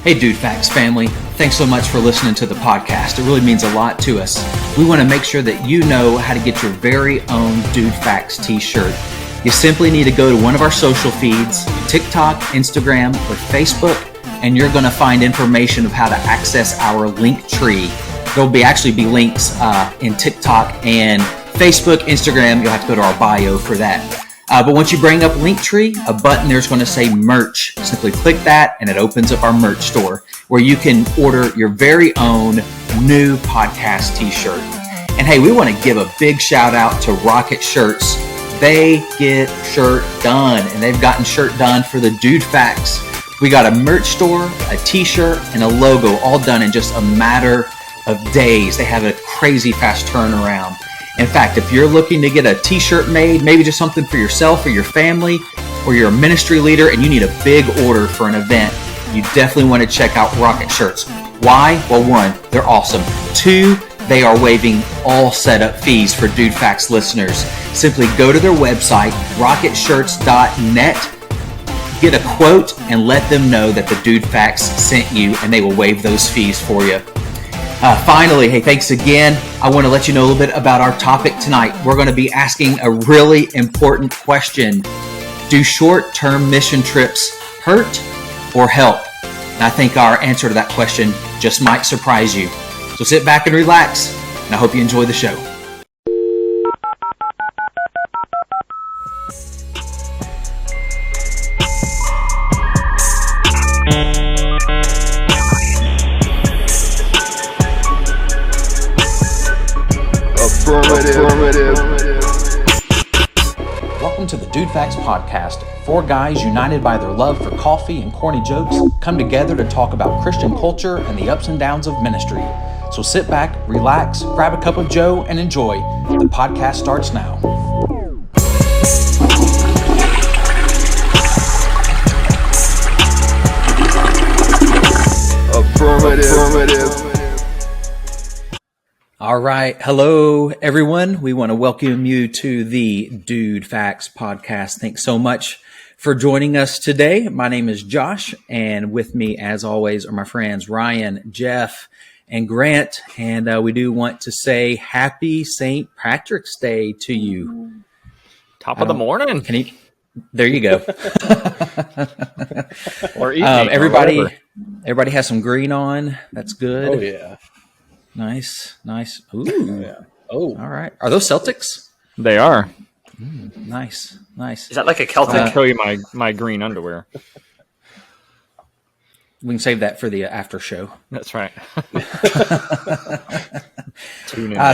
Hey Dude Facts family, thanks so much for listening to the podcast. It really means a lot to us. We want to make sure that you know how to get your very own Dude Facts t-shirt. You simply need to go to one of our social feeds, TikTok, Instagram, or Facebook, and you're going to find information of how to access our link tree. There'll actually be links in TikTok and Facebook, Instagram. You'll have to go to our bio for that. But once you bring up Linktree, a button there's going to say merch. Simply click that and it opens up our merch store where you can order your very own new podcast t-shirt. And hey, we want to give a big shout out to Rocket Shirts. They get shirt done, and they've gotten shirt done for the Dude Facts. We got a merch store, a t-shirt, and a logo all done in just a matter of days. They have a crazy fast turnaround. In fact, if you're looking to get a t-shirt made, maybe just something for yourself or your family, or you're a ministry leader and you need a big order for an event, you definitely want to check out Rocket Shirts. Why? Well, one, they're awesome. Two, they are waiving all setup fees for Dude Facts listeners. Simply go to their website, rocketshirts.net, get a quote, and let them know that the Dude Facts sent you, and they will waive those fees for you. Finally, hey, thanks again. I want to let you know a little bit about our topic tonight. We're going to be asking a really important question. Do short-term mission trips hurt or help? And I think our answer to that question just might surprise you. So sit back and relax, and I hope you enjoy the show. Welcome to the Dude Facts Podcast. Four guys united by their love for coffee and corny jokes come together to talk about Christian culture and the ups and downs of ministry. So sit back, relax, grab a cup of joe, and enjoy. The podcast starts now. Affirmative. All right. Hello, everyone. We want to welcome you to the Dude Facts Podcast. Thanks so much for joining us today. My name is Josh, and with me, as always, are my friends Ryan, Jeff, and Grant. And we do want to say happy St. Patrick's Day to you. Top of the morning. There you go. Or evening. Everybody has some green on. That's good. Oh, yeah. Nice. Ooh. Yeah. Oh. All right. Are those Celtics? They are. Nice. Is that like a Celtic? I'll show you my green underwear. We can save that for the after show. That's right.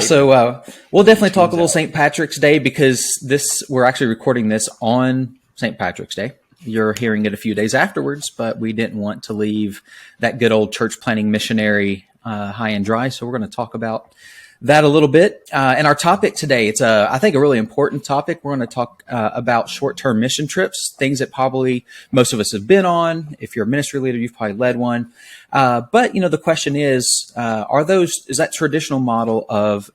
So we'll definitely talk a little St. Patrick's Day because we're actually recording this on St. Patrick's Day. You're hearing it a few days afterwards, but we didn't want to leave that good old church planting missionary high and dry. So we're going to talk about that a little bit. And our topic today, it's I think a really important topic. We're going to talk about short-term mission trips, things that probably most of us have been on. If you're a ministry leader, you've probably led one. But the question is that traditional model of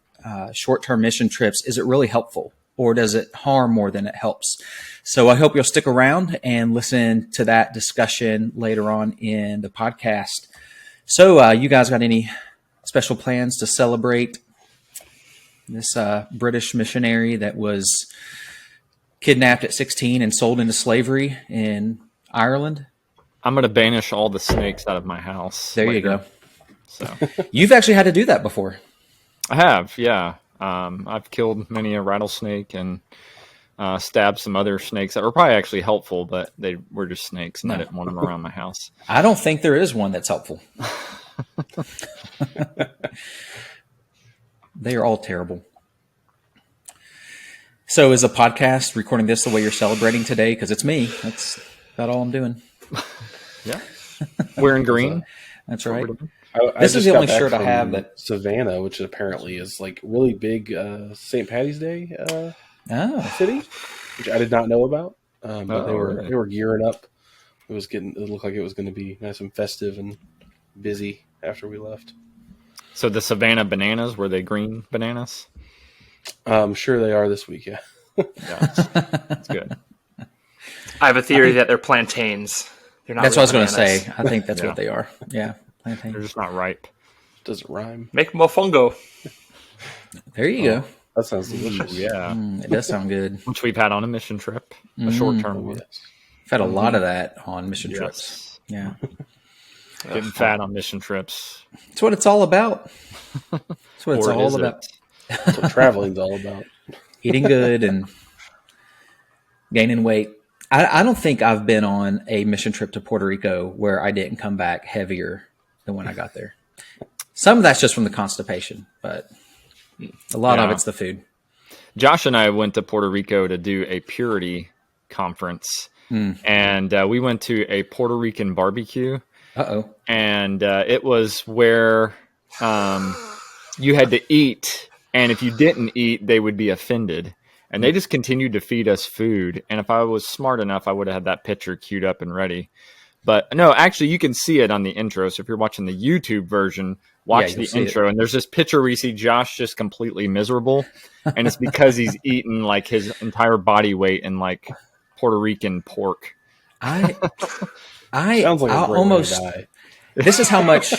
short-term mission trips, is it really helpful or does it harm more than it helps? So I hope you'll stick around and listen to that discussion later on in the podcast. So you guys got any special plans to celebrate this British missionary that was kidnapped at 16 and sold into slavery in Ireland? I'm going to banish all the snakes out of my house. There later. You go. So you've actually had to do that before. I have, yeah. I've killed many a rattlesnake and stabbed some other snakes that were probably actually helpful, but they were just snakes, and I didn't want them around my house. I don't think there is one that's helpful. They are all terrible. So is a podcast recording this the way you're celebrating today? Because it's me. That's about all I'm doing. Yeah. Wearing green. That's right. This is the only shirt I have that Savannah, which apparently is like really big St. Patty's Day city, which I did not know about. But they were gearing up. It looked like it was going to be nice and festive and busy after we left. So the Savannah bananas, were they green bananas? I'm sure they are this week. Yeah, that's good. I have a theory that they're plantains. They're not. That's what I was going bananas. to say. I think that's what they are. Yeah, plantain. They're just not ripe. Does it rhyme? Make mofongo. There you go. That sounds delicious. Yeah, It does sound good. which we've had on a mission trip, a short-term one. Yes. I've had a lot of that on mission trips. Yeah, Getting fat on mission trips. that's what it's all about. That's what it's Or all is it? about. That's what traveling's all about. Eating good and gaining weight. I don't think I've been on a mission trip to Puerto Rico where I didn't come back heavier than when I got there. Some of that's just from the constipation, but a lot of it's the food. Josh and I went to Puerto Rico to do a purity conference, and we went to a Puerto Rican barbecue. And it was where you had to eat, and if you didn't eat, they would be offended. And they just continued to feed us food. And if I was smart enough, I would have had that picture queued up and ready. But no, actually, you can see it on the intro. So if you're watching the YouTube version, watch the intro. And there's this picture where you see Josh just completely miserable. And it's because he's eaten like his entire body weight in like Puerto Rican pork. Sounds like a great almost. way to die. This is how much.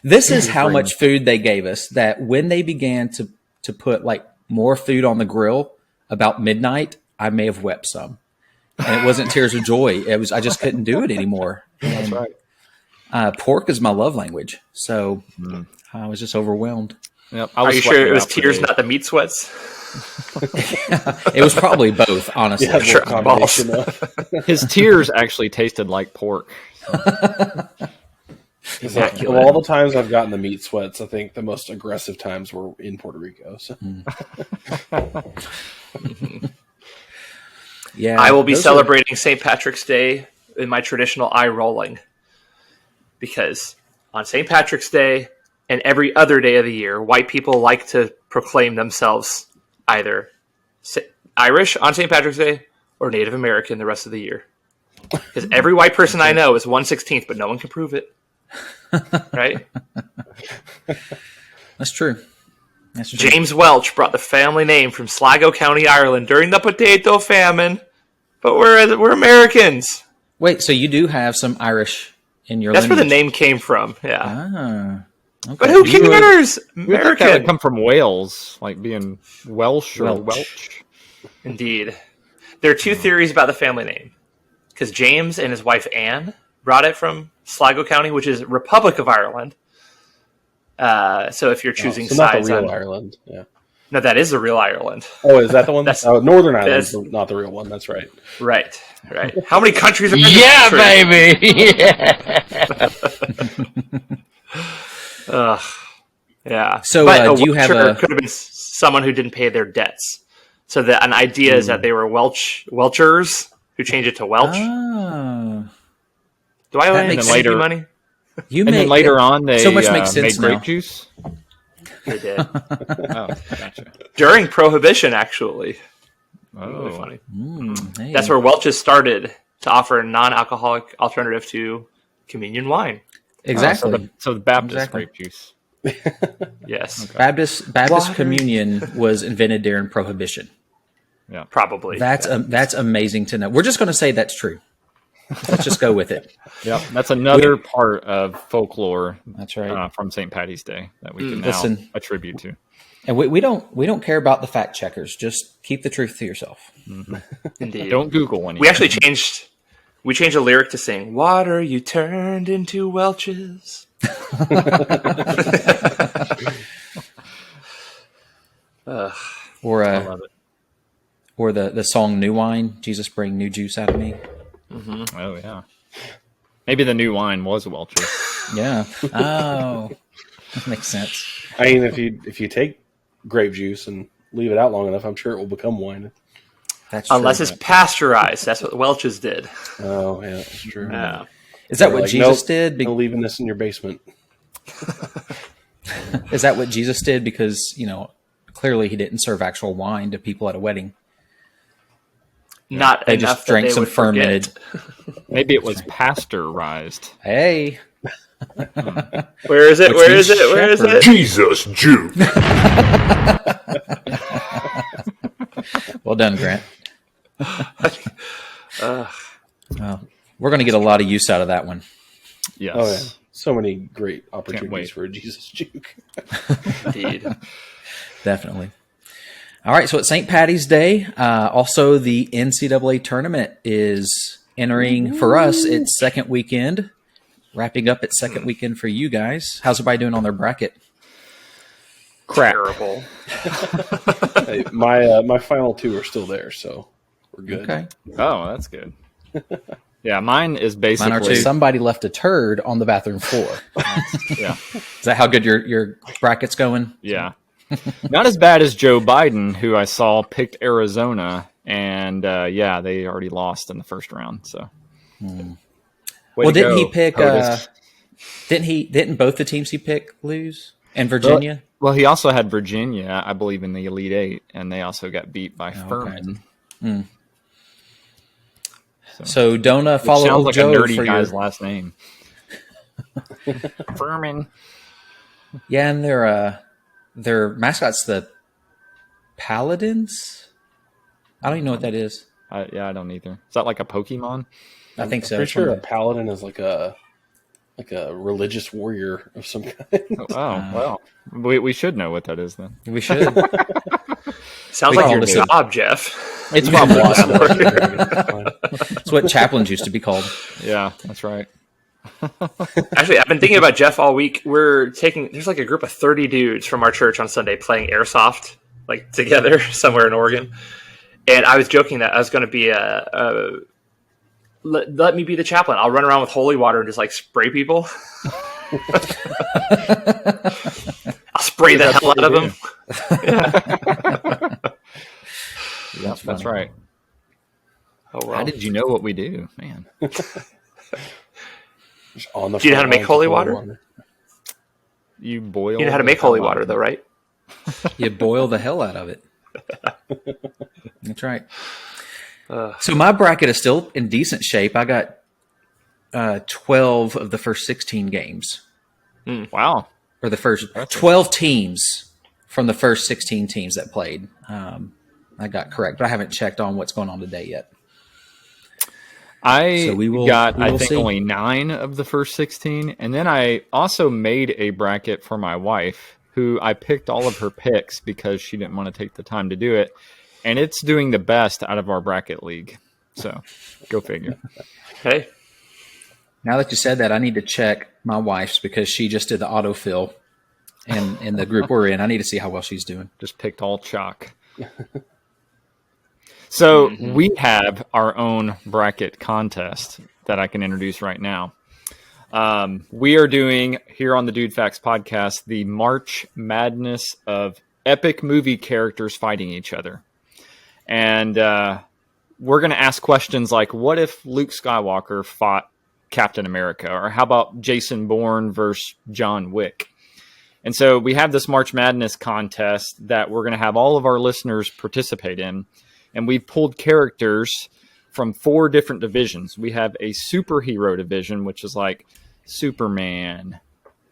This is how much food they gave us that when they began to put like more food on the grill about midnight, I may have wept some, and it wasn't tears of joy. It was I just couldn't do it anymore. That's right. Pork is my love language, so I was just overwhelmed. Yep. Are you sure it was tears, not the meat sweats? It was probably both, honestly. Yeah, Sure, combination of. His tears actually tasted like pork. Of all the times I've gotten the meat sweats, I think the most aggressive times were in Puerto Rico. So. Yeah, I will be celebrating St. Patrick's Day in my traditional eye rolling. Because on St. Patrick's Day and every other day of the year, white people like to proclaim themselves either Irish on St. Patrick's Day or Native American the rest of the year. Because every white person I know is 1/16th, but no one can prove it. Right? That's true. That's true. James Welch brought the family name from Sligo County, Ireland during the potato famine. But we're Americans. Wait, so you do have some Irish in your That's lineage? where the name came from, yeah. Ah, okay. But who cares? We thought that would American. come from Wales, like being Welsh or Welch. Indeed. There are two theories about the family name. Because James and his wife Anne brought it from Sligo County, which is Republic of Ireland. So if you're choosing so not sides the real on Ireland. Yeah. No, that is the real Ireland. Oh, is that the one? That's- Northern Ireland is not the real one. That's right. Right. How many countries are in this Yeah, country? baby. Yeah. Yeah. So, but do you have Welcher a- could have been someone who didn't pay their debts. So an idea is that they were Welchers who changed it to Welch. Ah, Do I owe that any makes CP sense. money? you And then later on, they so much makes sense made grape now. juice. They did. Oh, gotcha. During Prohibition, actually. Oh, Really funny. Hey. That's where Welch's started to offer a non-alcoholic alternative to communion wine. exactly. So the Baptist Exactly. grape juice. Yes, Baptist communion was invented during Prohibition. probably. That's amazing to know. We're just going to say that's true. Let's just go with it. Yeah, that's another part of folklore. That's right. From St. Patty's Day that we can now Listen. attribute to. And we don't care about the fact checkers. Just keep the truth to yourself. Indeed. Don't Google one. We actually changed a lyric to sing "Water you turned into Welch's." Or I love it. or the song "New Wine." Jesus, bring new juice out of me. Oh yeah. Maybe the new wine was a Welcher. Yeah. Oh, that makes sense. I mean, if you take grape juice and leave it out long enough, I'm sure it will become wine. That's true. Unless it's pasteurized. That's what the Welch's did. Oh, yeah, that's true. Yeah. Is that They're what like, Jesus nope, did? no leaving this in your basement. Is that what Jesus did? Because clearly he didn't serve actual wine to people at a wedding. Not They enough just drank that they some would forget. fermented. Maybe it was pasteurized. Hey, Where is it? Where is it? Where is it? Jesus, Jew. well done, Grant. We're going to get a lot of use out of that one. Yes. Oh, yeah. So many great opportunities for a Jesus juke. Indeed. Definitely. All right, so it's St. Patty's Day. Also, the NCAA tournament is entering for us its second weekend, wrapping up its second weekend for you guys. How's everybody doing on their bracket? Crap. Terrible. Hey, my final two are still there, so we're good. Okay. Oh, that's good. Yeah, mine is basically... Mine are too. Somebody left a turd on the bathroom floor. Yeah. Is that how good your bracket's going? Yeah. Not as bad as Joe Biden, who I saw picked Arizona, and they already lost in the first round. So, well, didn't he pick? Didn't both the teams he picked lose? And Virginia? Well, he also had Virginia, I believe, in the Elite Eight, and they also got beat by Furman. Okay. So don't follow sounds like Joe a nerdy for guy's your last name. Furman. Yeah, and their mascot's the Paladins. I don't even know what that is. I don't either. Is that like a Pokemon? I think so. I'm pretty sure a paladin is like a religious warrior of some kind. Well, we should know what that is then. We should. Sounds like your job, Jeff. It's Bob Watson. It's what chaplains used to be called. Yeah, that's right. Actually, I've been thinking about Jeff all week. There's like a group of 30 dudes from our church on Sunday playing airsoft, like together somewhere in Oregon. And I was joking that I was going to be let me be the chaplain. I'll run around with holy water and just like spray people. I'll spray the hell out of them. Yeah, that's right. Oh, well. How did you know what we do, man? Do you know how to make holy water? You boil. You know how to make holy water, though, right? You boil the hell out of it. That's right. So my bracket is still in decent shape. I got 12 of the first 16 games. Wow. Or the first 12 teams from the first 16 teams that played. I got correct, but I haven't checked on what's going on today yet. I think only 9 of the first 16. And then I also made a bracket for my wife, who I picked all of her picks because she didn't want to take the time to do it. And it's doing the best out of our bracket league. So go figure. Hey. Now that you said that, I need to check my wife's because she just did the autofill in the group we're in. I need to see how well she's doing. Just picked all chalk. So we have our own bracket contest that I can introduce right now. We are doing here on the Dude Facts podcast the March Madness of epic movie characters fighting each other. And we're going to ask questions like, what if Luke Skywalker fought Captain America? Or how about Jason Bourne versus John Wick? And so we have this March Madness contest that we're going to have all of our listeners participate in. And we've pulled characters from 4 different divisions. We have a superhero division, which is like Superman,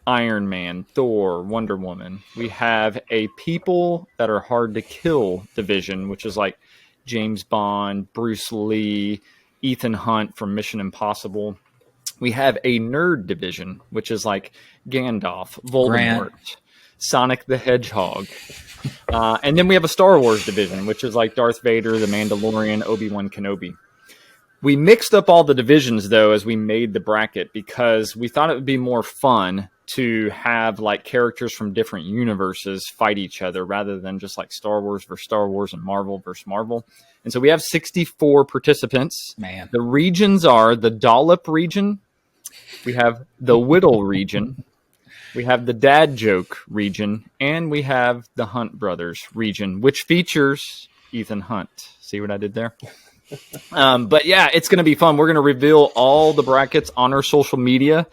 Iron Man, Thor, Wonder Woman. We have a people that are hard to kill division, which is like James Bond, Bruce Lee, Ethan Hunt from Mission Impossible. We have a nerd division, which is like Gandalf, Voldemort, Sonic the Hedgehog. And then we have a Star Wars division, which is like Darth Vader, the Mandalorian, Obi-Wan Kenobi. We mixed up all the divisions, though, as we made the bracket because we thought it would be more fun to have like characters from different universes fight each other rather than just like Star Wars versus Star Wars and Marvel versus Marvel. And so we have 64 participants. Man. The regions are the Dollop region. We have the Whittle region. We have the Dad Joke region, and we have the Hunt Brothers region, which features Ethan Hunt. See what I did there? But yeah, it's going to be fun. We're going to reveal all the brackets on our social media.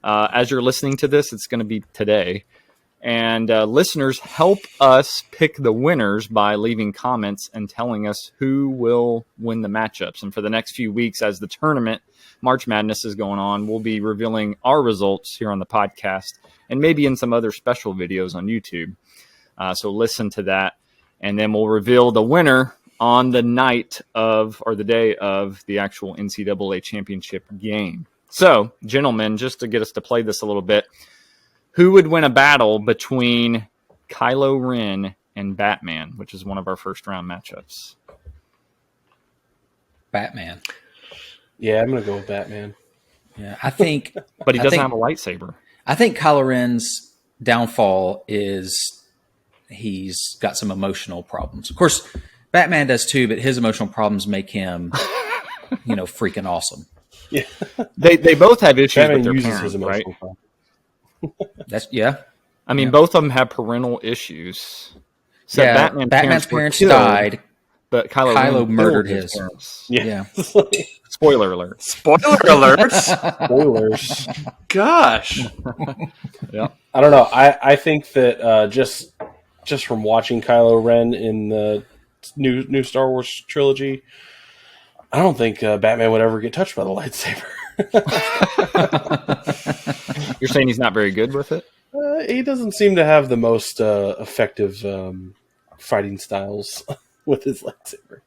As you're listening to this, it's going to be today. And listeners, help us pick the winners by leaving comments and telling us who will win the matchups. And for the next few weeks, as the tournament, March Madness is going on, we'll be revealing our results here on the podcast and maybe in some other special videos on YouTube. So listen to that. And then we'll reveal the winner on the night of, or the day of, the actual NCAA championship game. So, gentlemen, just to get us to play this a little bit, who would win a battle between Kylo Ren and Batman, which is one of our first round matchups? Batman. Yeah, I'm going to go with Batman. Yeah, I think. But he doesn't have a lightsaber. I think Kylo Ren's downfall is he's got some emotional problems. Of course, Batman does too, but his emotional problems make him, freaking awesome. Yeah, they both have issues Batman with their uses parents, his emotional right? problem. I mean, both of them have parental issues. So yeah, Batman's parents died, but Kylo Ren murdered his parents. Yeah. Spoiler alert. Spoiler alert. Spoilers. Gosh. Yeah. I don't know. I think that just from watching Kylo Ren in the new Star Wars trilogy, I don't think Batman would ever get touched by the lightsaber. You're saying he's not very good with it? He doesn't seem to have the most effective fighting styles with his lightsaber.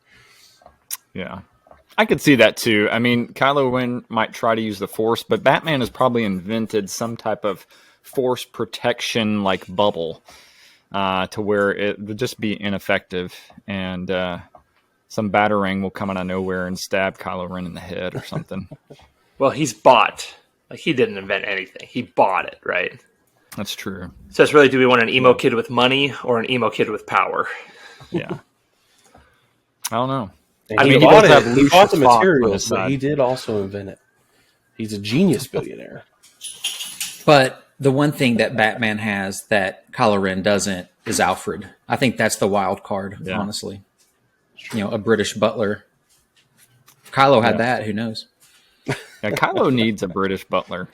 Yeah. I could see that too. I mean, Kylo Ren might try to use the Force, but Batman has probably invented some type of Force protection like bubble to where it would just be ineffective, and some batarang will come out of nowhere and stab Kylo Ren in the head or something. Well, he's bought. Like, he didn't invent anything. He bought it, right? That's true. So it's really, do we want an emo kid with money or an emo kid with power? Yeah. I don't know. I mean, he bought the materials, but he did also invent it. He's a genius billionaire. But the one thing that Batman has that Kylo Ren doesn't is Alfred. I think that's the wild card, honestly. A British butler. If Kylo had that, who knows? Yeah, Kylo needs a British butler.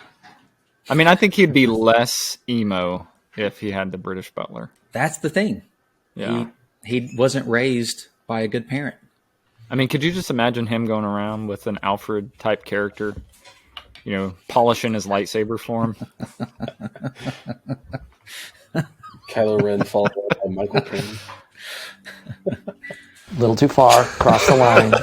I mean, I think he'd be less emo if he had the British butler. That's the thing. Yeah. He wasn't raised by a good parent. I mean, could you just imagine him going around with an Alfred type character, polishing his lightsaber for him? Kylo Ren followed by Michael Caine. A little too far, cross the line.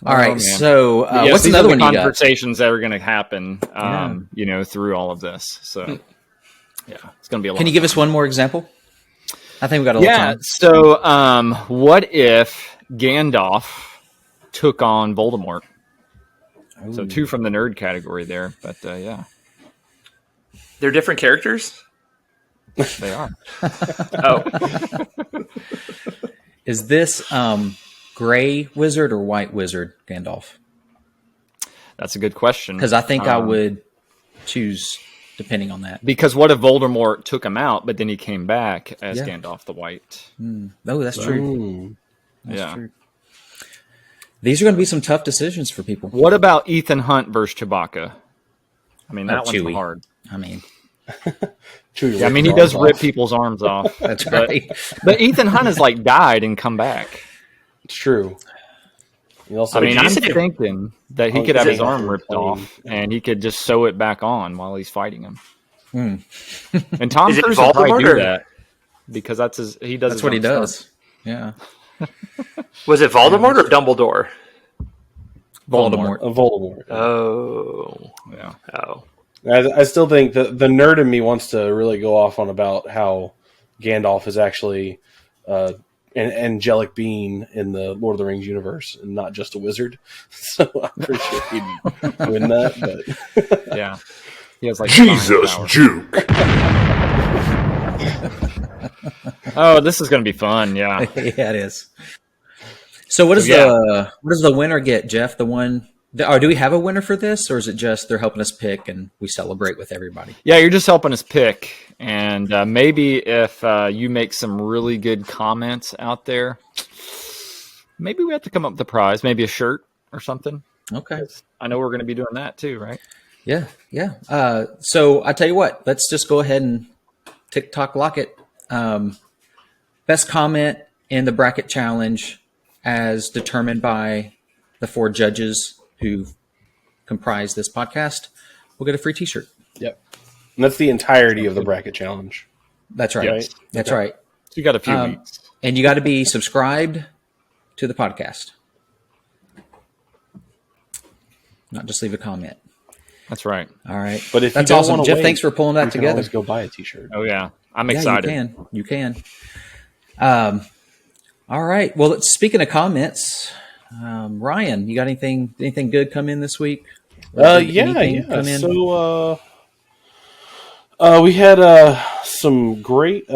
All right, so what's another one you got? Conversations that are going to happen, through all of this. So, it's going to be a lot. Can you give us one more example? I think we got a little time. So, what if Gandalf took on Voldemort? Ooh. So 2 from the nerd category there, but yeah. They're different characters? They are. Oh. Is this gray wizard or white wizard Gandalf? That's a good question. Because I think I would choose depending on that. Because what if Voldemort took him out, but then he came back as Gandalf the White? Oh, that's true. That's true. These are going to be some tough decisions for people. What about Ethan Hunt versus Chewbacca? I mean, that one's hard. I mean, he does rip people's arms off. That's right. But Ethan Hunt has died and come back. It's true. I'm thinking that he could have his arm ripped off and he could just sew it back on while he's fighting him. And Tom Cruise will probably do that because that's what he does. Yeah. Was it Voldemort or Dumbledore? Voldemort. Voldemort. Oh. Yeah. Oh. I still think the nerd in me wants to really go off on about how Gandalf is actually an angelic being in the Lord of the Rings universe and not just a wizard. So I'm pretty sure he'd win that. But yeah, he has Jesus Juke. Oh, this is going to be fun. Yeah, yeah, it is. So what does the winner get, Jeff? The one. Do we have a winner for this, or is it just they're helping us pick and we celebrate with everybody? Yeah, you're just helping us pick. And maybe if you make some really good comments out there, maybe we have to come up with a prize, maybe a shirt or something. Okay. I know we're going to be doing that too, right? Yeah, yeah. So I tell you what, let's just go ahead and TikTok lock it. Best comment in the bracket challenge as determined by the 4 judges who comprise this podcast will get a free t-shirt. Yep. And that's the entirety of the bracket challenge. That's right. Yes. That's right. You got a few weeks. And you got to be subscribed to the podcast. Not just leave a comment. That's right. All right. But if that's you don't awesome, Jeff. Thanks for pulling that together. Always go buy a t-shirt. Oh yeah, I'm excited. You can. All right. Well, speaking of comments, Ryan, you got anything good come in this week? Yeah. So we had some great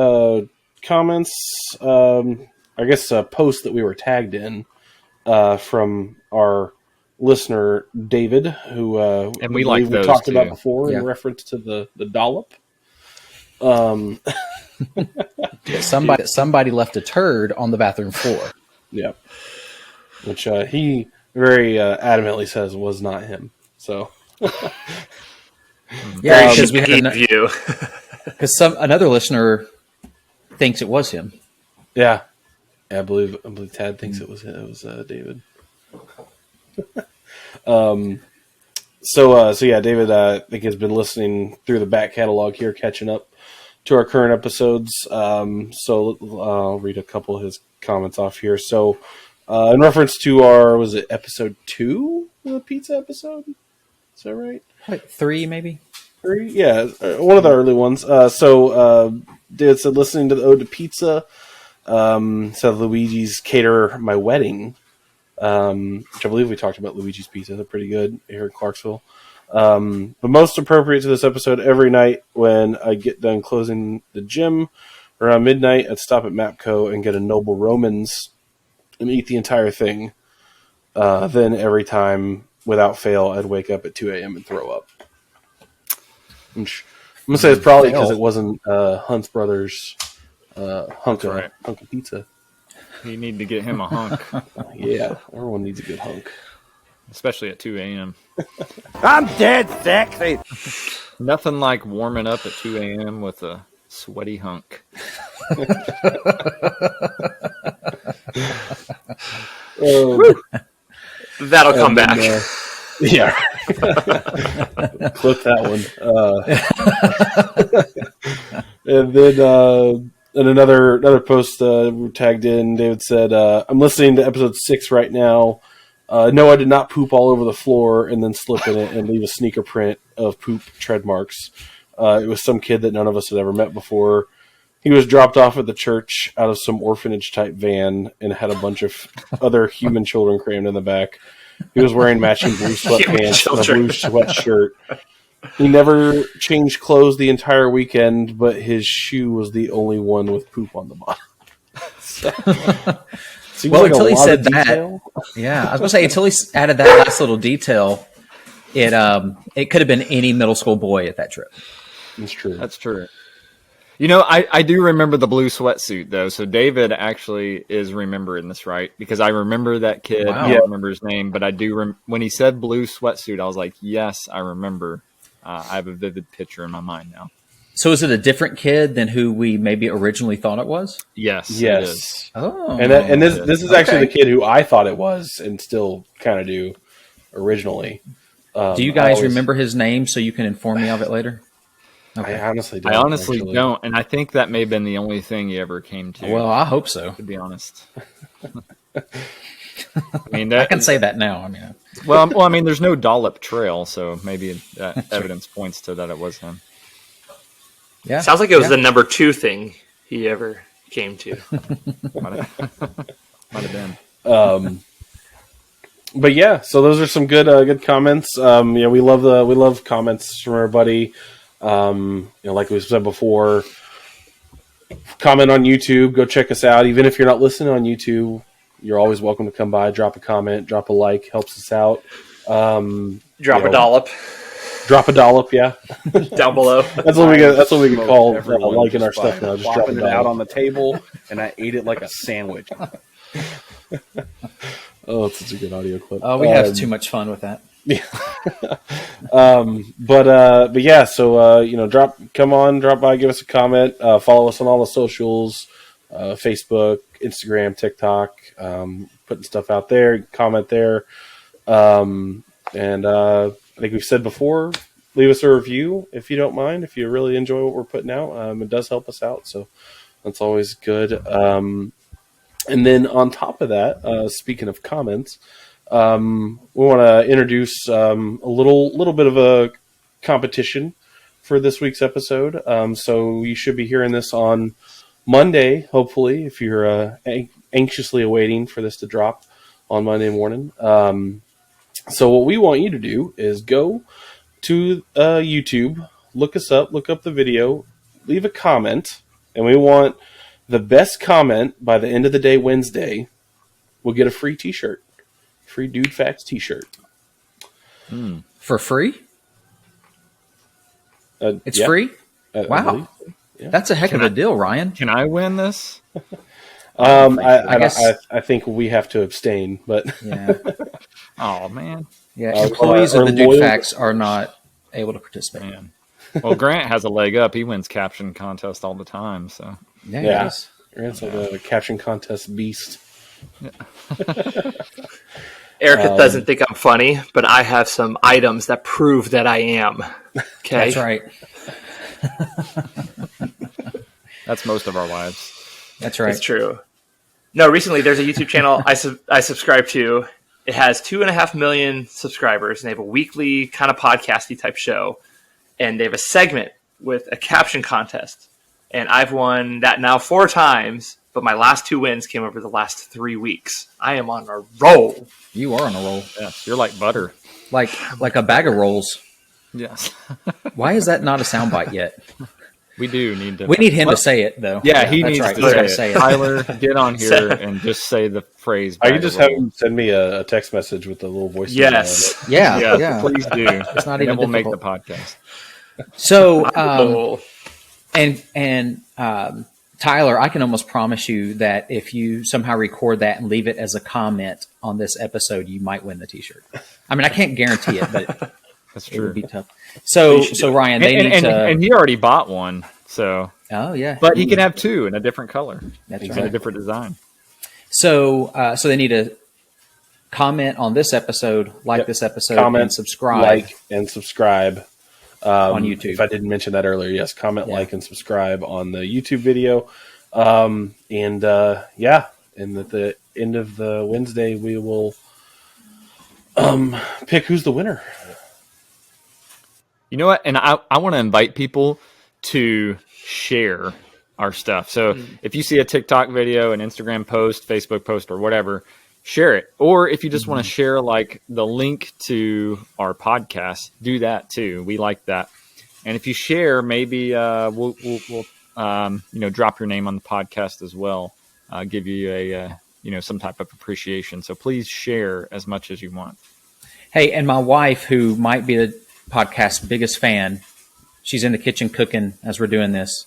comments. I guess a post that we were tagged in from our listener David, who and we talked too. about before in reference to the dollop. Somebody left a turd on the bathroom floor. Yeah, which he very adamantly says was not him. So yeah, because we had view. Because another listener thinks it was him. Yeah, I believe Tad thinks it was David. So yeah, David, I think has been listening through the back catalog here, catching up to our current episodes. So I'll read a couple of his comments off here. So in reference to our, was it episode 2, the pizza episode? Is that right? Like 3, maybe? 3? Yeah, one of the early ones. So David said, listening to the Ode to Pizza, said Luigi's Cater My Wedding, which I believe we talked about Luigi's Pizza. They're pretty good here in Clarksville. But most appropriate to this episode, every night when I get done closing the gym around midnight, I'd stop at Mapco and get a Noble Romans and eat the entire thing. Then every time, without fail, I'd wake up at 2 a.m. and throw up. Which I'm going to say it's probably because it wasn't Hunt's Brothers hunk of pizza. You need to get him a hunk. Yeah, everyone needs a good hunk. Especially at 2 a.m. I'm dead sexy. Nothing like warming up at 2 a.m. with a sweaty hunk. That'll come back. Yeah. Clip that one. And then in another post we tagged in, David said, I'm listening to episode 6 right now. No, I did not poop all over the floor and then slip in it and leave a sneaker print of poop tread marks. It was some kid that none of us had ever met before. He was dropped off at the church out of some orphanage-type van and had a bunch of other human children crammed in the back. He was wearing matching blue sweatpants and a blue sweatshirt. He never changed clothes the entire weekend, but his shoe was the only one with poop on the bottom. Well, until he said that, yeah, I was going to say, until he added that last little detail, it could have been any middle school boy at that trip. That's true. That's true. You know, I do remember the blue sweatsuit, though. So David actually is remembering this right, because I remember that kid. Wow. I don't remember his name, but I do. When he said blue sweatsuit, I was like, yes, I remember. I have a vivid picture in my mind now. So is it a different kid than who we maybe originally thought it was? Yes. It is. Oh. And this is actually the kid who I thought it was and still kind of do originally. Do you guys remember his name so you can inform me of it later? Okay. I honestly don't. Don't. And I think that may have been the only thing he ever came to. Well, I hope so. To be honest. I can say that now. Well, I mean, there's no Dollop Trail, so maybe that evidence points to that it was him. Yeah, sounds like it was the number 2 thing he ever came to. Might have been. But yeah, so those are some good comments. We love comments from everybody. Like we said before, comment on YouTube. Go check us out. Even if you're not listening on YouTube, you're always welcome to come by, drop a comment, drop a like, helps us out. Drop a dollop. Drop a dollop, yeah. Down below. That's what we can call liking our stuff now. Just dropping it out on the table, and I ate it like a sandwich. Oh, it's such a good audio clip. Oh, we have too much fun with that. Yeah. But yeah. So drop by, give us a comment. Follow us on all the socials, Facebook, Instagram, TikTok. Putting stuff out there. Comment there. And I think we've said before, leave us a review if you don't mind. If you really enjoy what we're putting out, it does help us out. So That's always good. And then on top of that, speaking of comments, we want to introduce a little bit of a competition for this week's episode. So you should be hearing this on Monday, hopefully, if you're anxiously awaiting for this to drop on Monday morning. So what we want you to do is go to YouTube, look us up, look up the video, leave a comment, and we want the best comment by the end of the day Wednesday will get a free t-shirt. Free Dude Facts t-shirt. For free? It's free? Wow. Yeah. That's a heck of a deal, Ryan. Can I win this? I think we have to abstain, but yeah. Oh man. Yeah, employees of the Dude Facts are not able to participate. Man. Well, Grant has a leg up. He wins caption contest all the time. So yeah. Grant's like a caption contest beast. Yeah. Erica doesn't think I'm funny, but I have some items that prove that I am. Okay, that's right. That's most of our lives. That's right. It's true. No, recently there's a YouTube channel I subscribe to. It has 2.5 million subscribers, and they have a weekly kind of podcasty type show. And they have a segment with a caption contest. And I've won that now 4 times, but my last 2 wins came over the last 3 weeks. I am on a roll. You are on a roll. Yes, you're like butter. Like a bag of rolls. Yes. Why is that not a soundbite yet? We do need to. We need him to say it, though. Yeah, he needs to say it. Tyler, get on here and just say the phrase. I can just have him send me a text message with a little voice. Yes. Yeah. Please do. It's not even. We'll make the podcast. So, Tyler, I can almost promise you that if you somehow record that and leave it as a comment on this episode, you might win the T-shirt. I mean, I can't guarantee it, but that's it true. would be tough. So Ryan, and he already bought one. So yeah, but he can have 2 in a different color. That's right, a different design. So they need to comment on this episode, this episode, comment, and subscribe. Like and subscribe on YouTube. If I didn't mention that earlier, yes, comment, like, and subscribe on the YouTube video. And at the end of the Wednesday, we will pick who's the winner. You know what? And I want to invite people to share our stuff. So if you see a TikTok video, an Instagram post, Facebook post, or whatever, share it. Or if you just want to share like the link to our podcast, do that too. We like that. And if you share, maybe we'll drop your name on the podcast as well. Give you a some type of appreciation. So please share as much as you want. Hey, and my wife, who might be the podcast's biggest fan, she's in the kitchen cooking as we're doing this.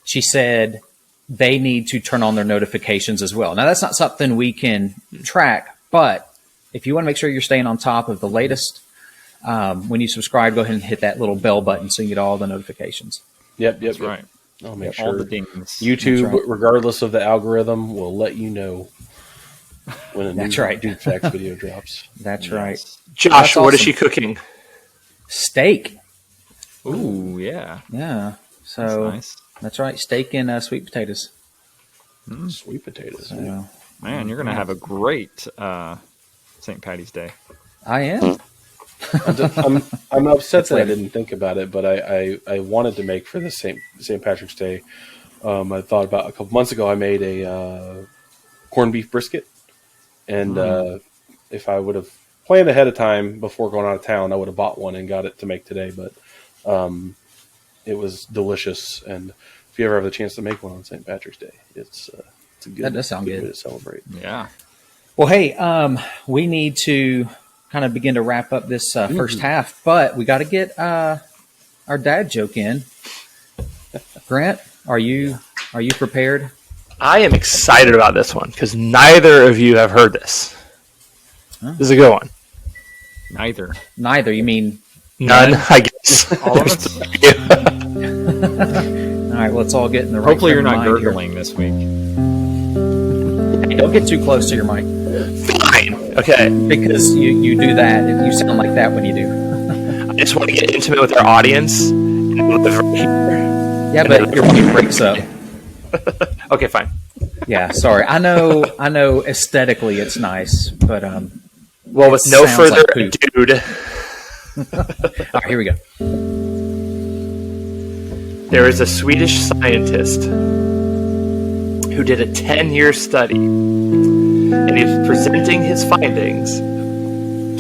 She said they need to turn on their notifications as well. Now, that's not something we can track, but if you want to make sure you're staying on top of the latest, when you subscribe, go ahead and hit that little bell button so you get all the notifications. Yep. That's right. I'll make sure all the dings. YouTube, regardless of the algorithm, will let you know when a new Dude Facts video drops. That's right. Josh, what is she cooking? Steak. Ooh, yeah. Yeah. So that's right. Steak and sweet potatoes. Sweet potatoes. So, man, you're going to have a great St. Patty's Day. I am. I'm upset that I didn't think about it, but I wanted to make for the St. Patrick's Day. I thought about a couple months ago, I made a corned beef brisket. And if I would have planned ahead of time before going out of town, I would have bought one and got it to make today. But it was delicious. And if you ever have the chance to make one on St. Patrick's Day, it's a good, that does sound good way to celebrate. Yeah. Well, hey, we need to kind of begin to wrap up this first half, but we got to get our dad joke in. Grant, are you prepared? I am excited about this one because neither of you have heard this. Huh? This is a good one. Neither. You mean none? I guess. All of us. All right, let's all get in the right. Hopefully, you're not gurgling this week. Hey, don't get too close to your mic. Fine. Okay. Because you do that, and you sound like that when you do. I just want to get intimate with our audience. Yeah, but your mic breaks up. Okay, fine. Yeah, sorry. I know. Aesthetically, it's nice, but well, with no further ado, all right, here we go. There is a Swedish scientist who did a 10-year study, and he was presenting his findings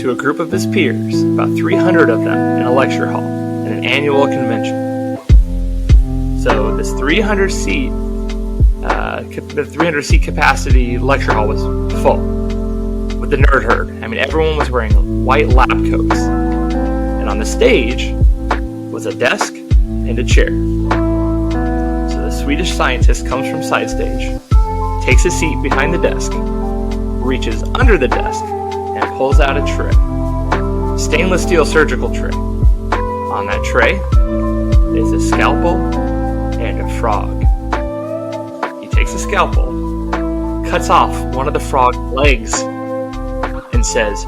to a group of his peers, about 300 of them, in a lecture hall at an annual convention. So this 300 seat capacity lecture hall was full with the nerd herd. I mean, everyone was wearing white lab coats, and on the stage was a desk and a chair. So the Swedish scientist comes from side stage, takes a seat behind the desk, reaches under the desk, and pulls out a tray. Stainless steel surgical tray. On that tray is a scalpel and a frog. He takes a scalpel, cuts off one of the frog's legs, and says,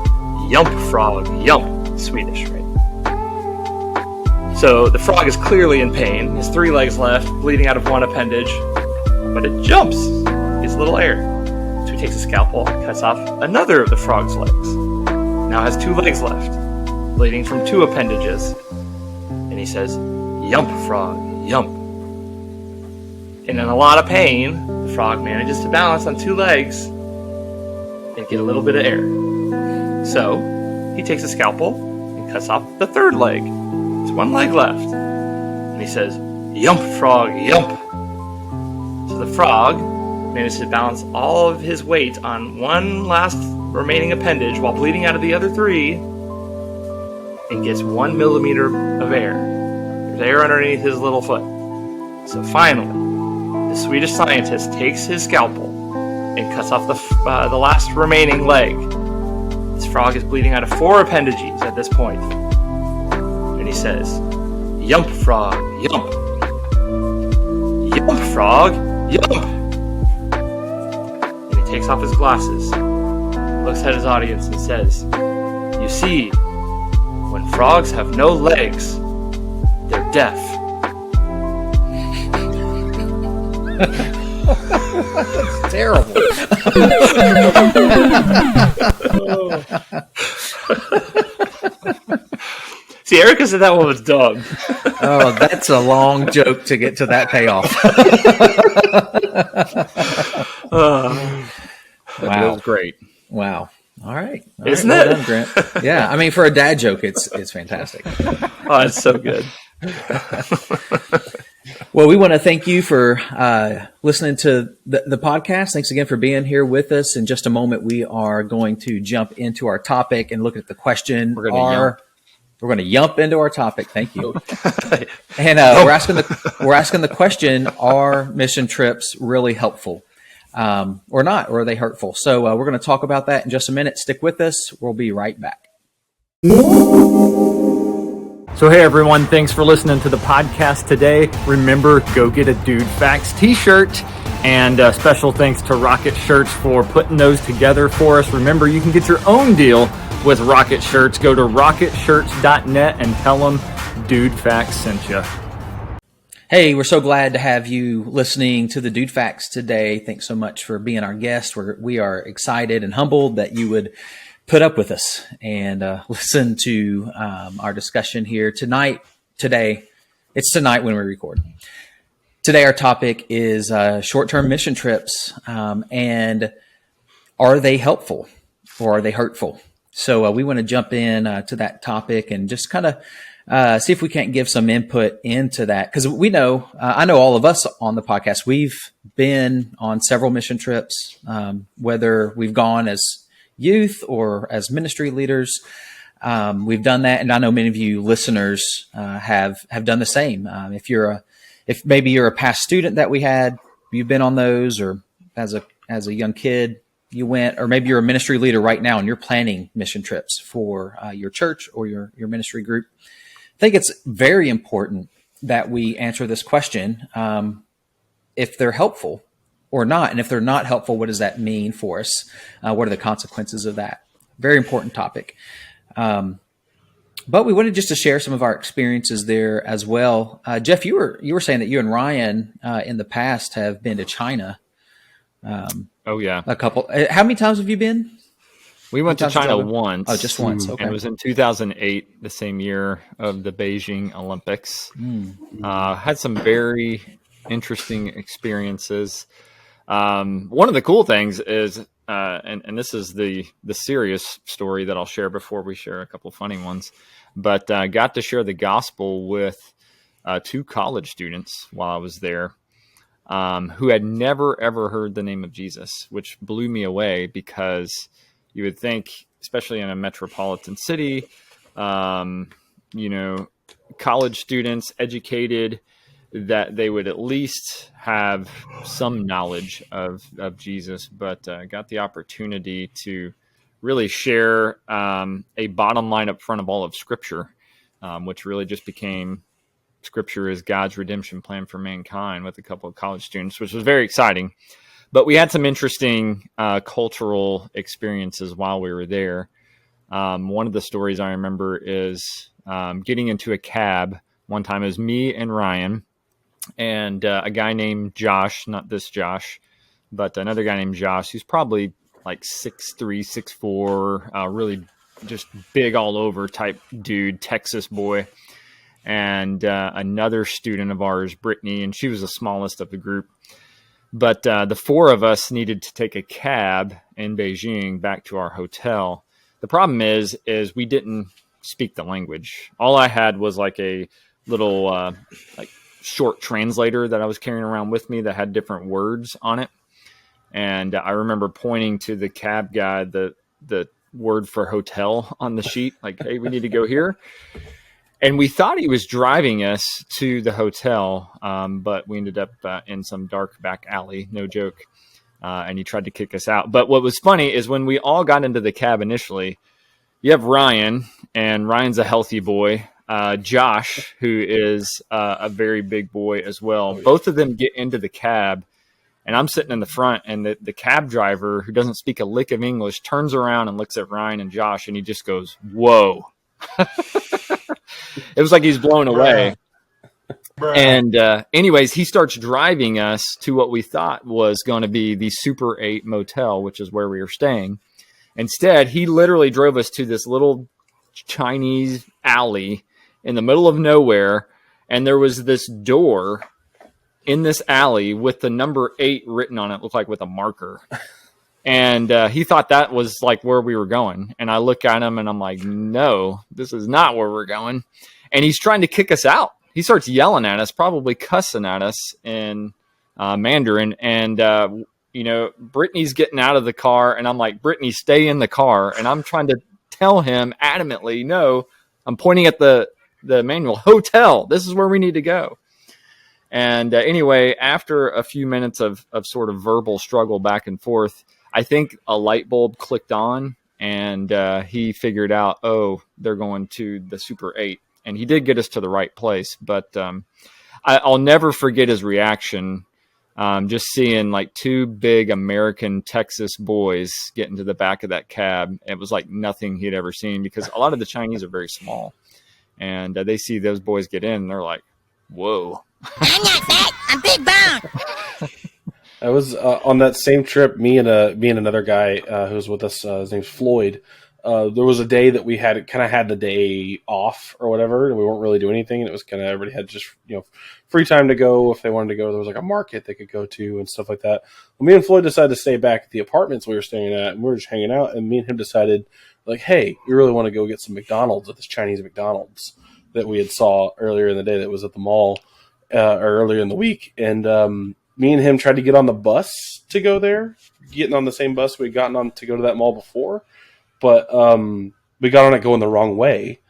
"Yump, frog, yump." Swedish, right? So the frog is clearly in pain. He has 3 legs left, bleeding out of one appendage, but it jumps. Gets a little air. So he takes a scalpel, cuts off another of the frog's legs. Now has 2 legs left, bleeding from 2 appendages. And he says, "Yump, frog, yump." And in a lot of pain, the frog manages to balance on 2 legs and get a little bit of air. So he takes a scalpel and cuts off the 3rd leg. There's 1 leg left. And he says, "Yump, frog, yump." So the frog manages to balance all of his weight on 1 last remaining appendage while bleeding out of the other 3 and gets 1 millimeter of air. There's air underneath his little foot. So finally, the Swedish scientist takes his scalpel and cuts off the last remaining leg. This frog is bleeding out of 4 appendages at this point. And he says, "Yump, frog, yump. Yump, frog, yump." And he takes off his glasses, looks at his audience and says, "You see, when frogs have no legs, they're deaf." That's terrible. See, Erica said that one was dumb. Oh, that's a long joke to get to that payoff. Wow. That was great. Wow. All right. Isn't well it? Done, Grant. Yeah. I mean, for a dad joke, it's fantastic. Oh, it's so good. Well, we want to thank you for listening to the podcast. Thanks again for being here with us. In just a moment, we are going to jump into our topic and look at the question. We're going to jump into our topic. Thank you. And we're asking the question: are mission trips really helpful, or not? Or are they hurtful? So we're going to talk about that in just a minute. Stick with us. We'll be right back. So hey everyone, thanks for listening to the podcast today. Remember, go get a Dude Facts t-shirt, and special thanks to Rocket Shirts for putting those together for us. Remember, you can get your own deal with Rocket Shirts. Go to rocketshirts.net and tell them Dude Facts sent you. Hey, we're so glad to have you listening to the Dude Facts today. Thanks so much for being our guest. We are excited and humbled that you would put up with us and listen to our discussion here today. It's tonight when we record. Today, our topic is short-term mission trips, and are they helpful or are they hurtful? So we want to jump in to that topic and just kind of see if we can't give some input into that. Because we know, I know all of us on the podcast, we've been on several mission trips, whether we've gone as youth or as ministry leaders. We've done that, and I know many of you listeners have done the same. If maybe you're a past student that we had, you've been on those, or as a young kid you went, or maybe you're a ministry leader right now and you're planning mission trips for your church or your ministry group. I think it's very important that we answer this question, if they're helpful or not. And if they're not helpful, what does that mean for us? What are the consequences of that? Very important topic. But we wanted just to share some of our experiences there as well. Jeff, you were saying that you and Ryan in the past have been to China. Oh yeah, a couple. How many times have you been? We went to China once. Oh, just once. Okay. And it was in 2008, the same year of the Beijing Olympics. Had some very interesting experiences. One of the cool things is, and this is the serious story that I'll share before we share a couple funny ones, but got to share the gospel with 2 college students while I was there. Who had never, ever heard the name of Jesus, which blew me away because you would think, especially in a metropolitan city, college students, educated, that they would at least have some knowledge of Jesus, but got the opportunity to really share a bottom line up front of all of Scripture, which really just became Scripture is God's redemption plan for mankind with a couple of college students, which was very exciting. But we had some interesting cultural experiences while we were there. One of the stories I remember is getting into a cab one time. It was me and Ryan and a guy named Josh, not this Josh, but another guy named Josh, who's probably like 6'3", 6'4", really just big all over type dude, Texas boy. And another student of ours, Brittany, and she was the smallest of the group. But the 4 of us needed to take a cab in Beijing back to our hotel. The problem is we didn't speak the language. All I had was like a little short translator that I was carrying around with me that had different words on it. And I remember pointing to the cab guy the word for hotel on the sheet, like, hey, we need to go here. And we thought he was driving us to the hotel, but we ended up in some dark back alley, no joke. And he tried to kick us out. But what was funny is when we all got into the cab initially, you have Ryan, and Ryan's a healthy boy. Josh, who is a very big boy as well. Both of them get into the cab, and I'm sitting in the front, and the cab driver, who doesn't speak a lick of English, turns around and looks at Ryan and Josh, and he just goes, "Whoa." It was like he's blown away. And anyways, he starts driving us to what we thought was going to be the Super 8 motel, which is where we were staying. Instead, he literally drove us to this little Chinese alley in the middle of nowhere. And there was this door in this alley with the number 8 written on it, looked like with a marker. And he thought that was like where we were going. And I look at him and I'm like, no, this is not where we're going. And he's trying to kick us out. He starts yelling at us, probably cussing at us in Mandarin. And, Brittany's getting out of the car. And I'm like, Brittany, stay in the car. And I'm trying to tell him adamantly, no, I'm pointing at the manual, hotel. This is where we need to go. And anyway, after a few minutes of sort of verbal struggle back and forth, I think a light bulb clicked on, and he figured out, oh, they're going to the Super 8. And he did get us to the right place. But I'll never forget his reaction, just seeing like 2 big American Texas boys get into the back of that cab. It was like nothing he'd ever seen, because a lot of the Chinese are very small. And they see those boys get in, and they're like, whoa. I'm not fat. I'm big boned. I was on that same trip. Me and another guy who was with us. His name's Floyd. There was a day that we had the day off or whatever, and we weren't really doing anything. And it was kind of, everybody had just free time to go if they wanted to go. There was like a market they could go to and stuff like that. Well, me and Floyd decided to stay back at the apartments we were staying at, and we were just hanging out. And me and him decided, like, hey, you really want to go get some McDonald's at this Chinese McDonald's that we had saw earlier in the day that was at the mall or earlier in the week. And me and him tried to get on the bus to go there, getting on the same bus we'd gotten on to go to that mall before. But we got on it going the wrong way.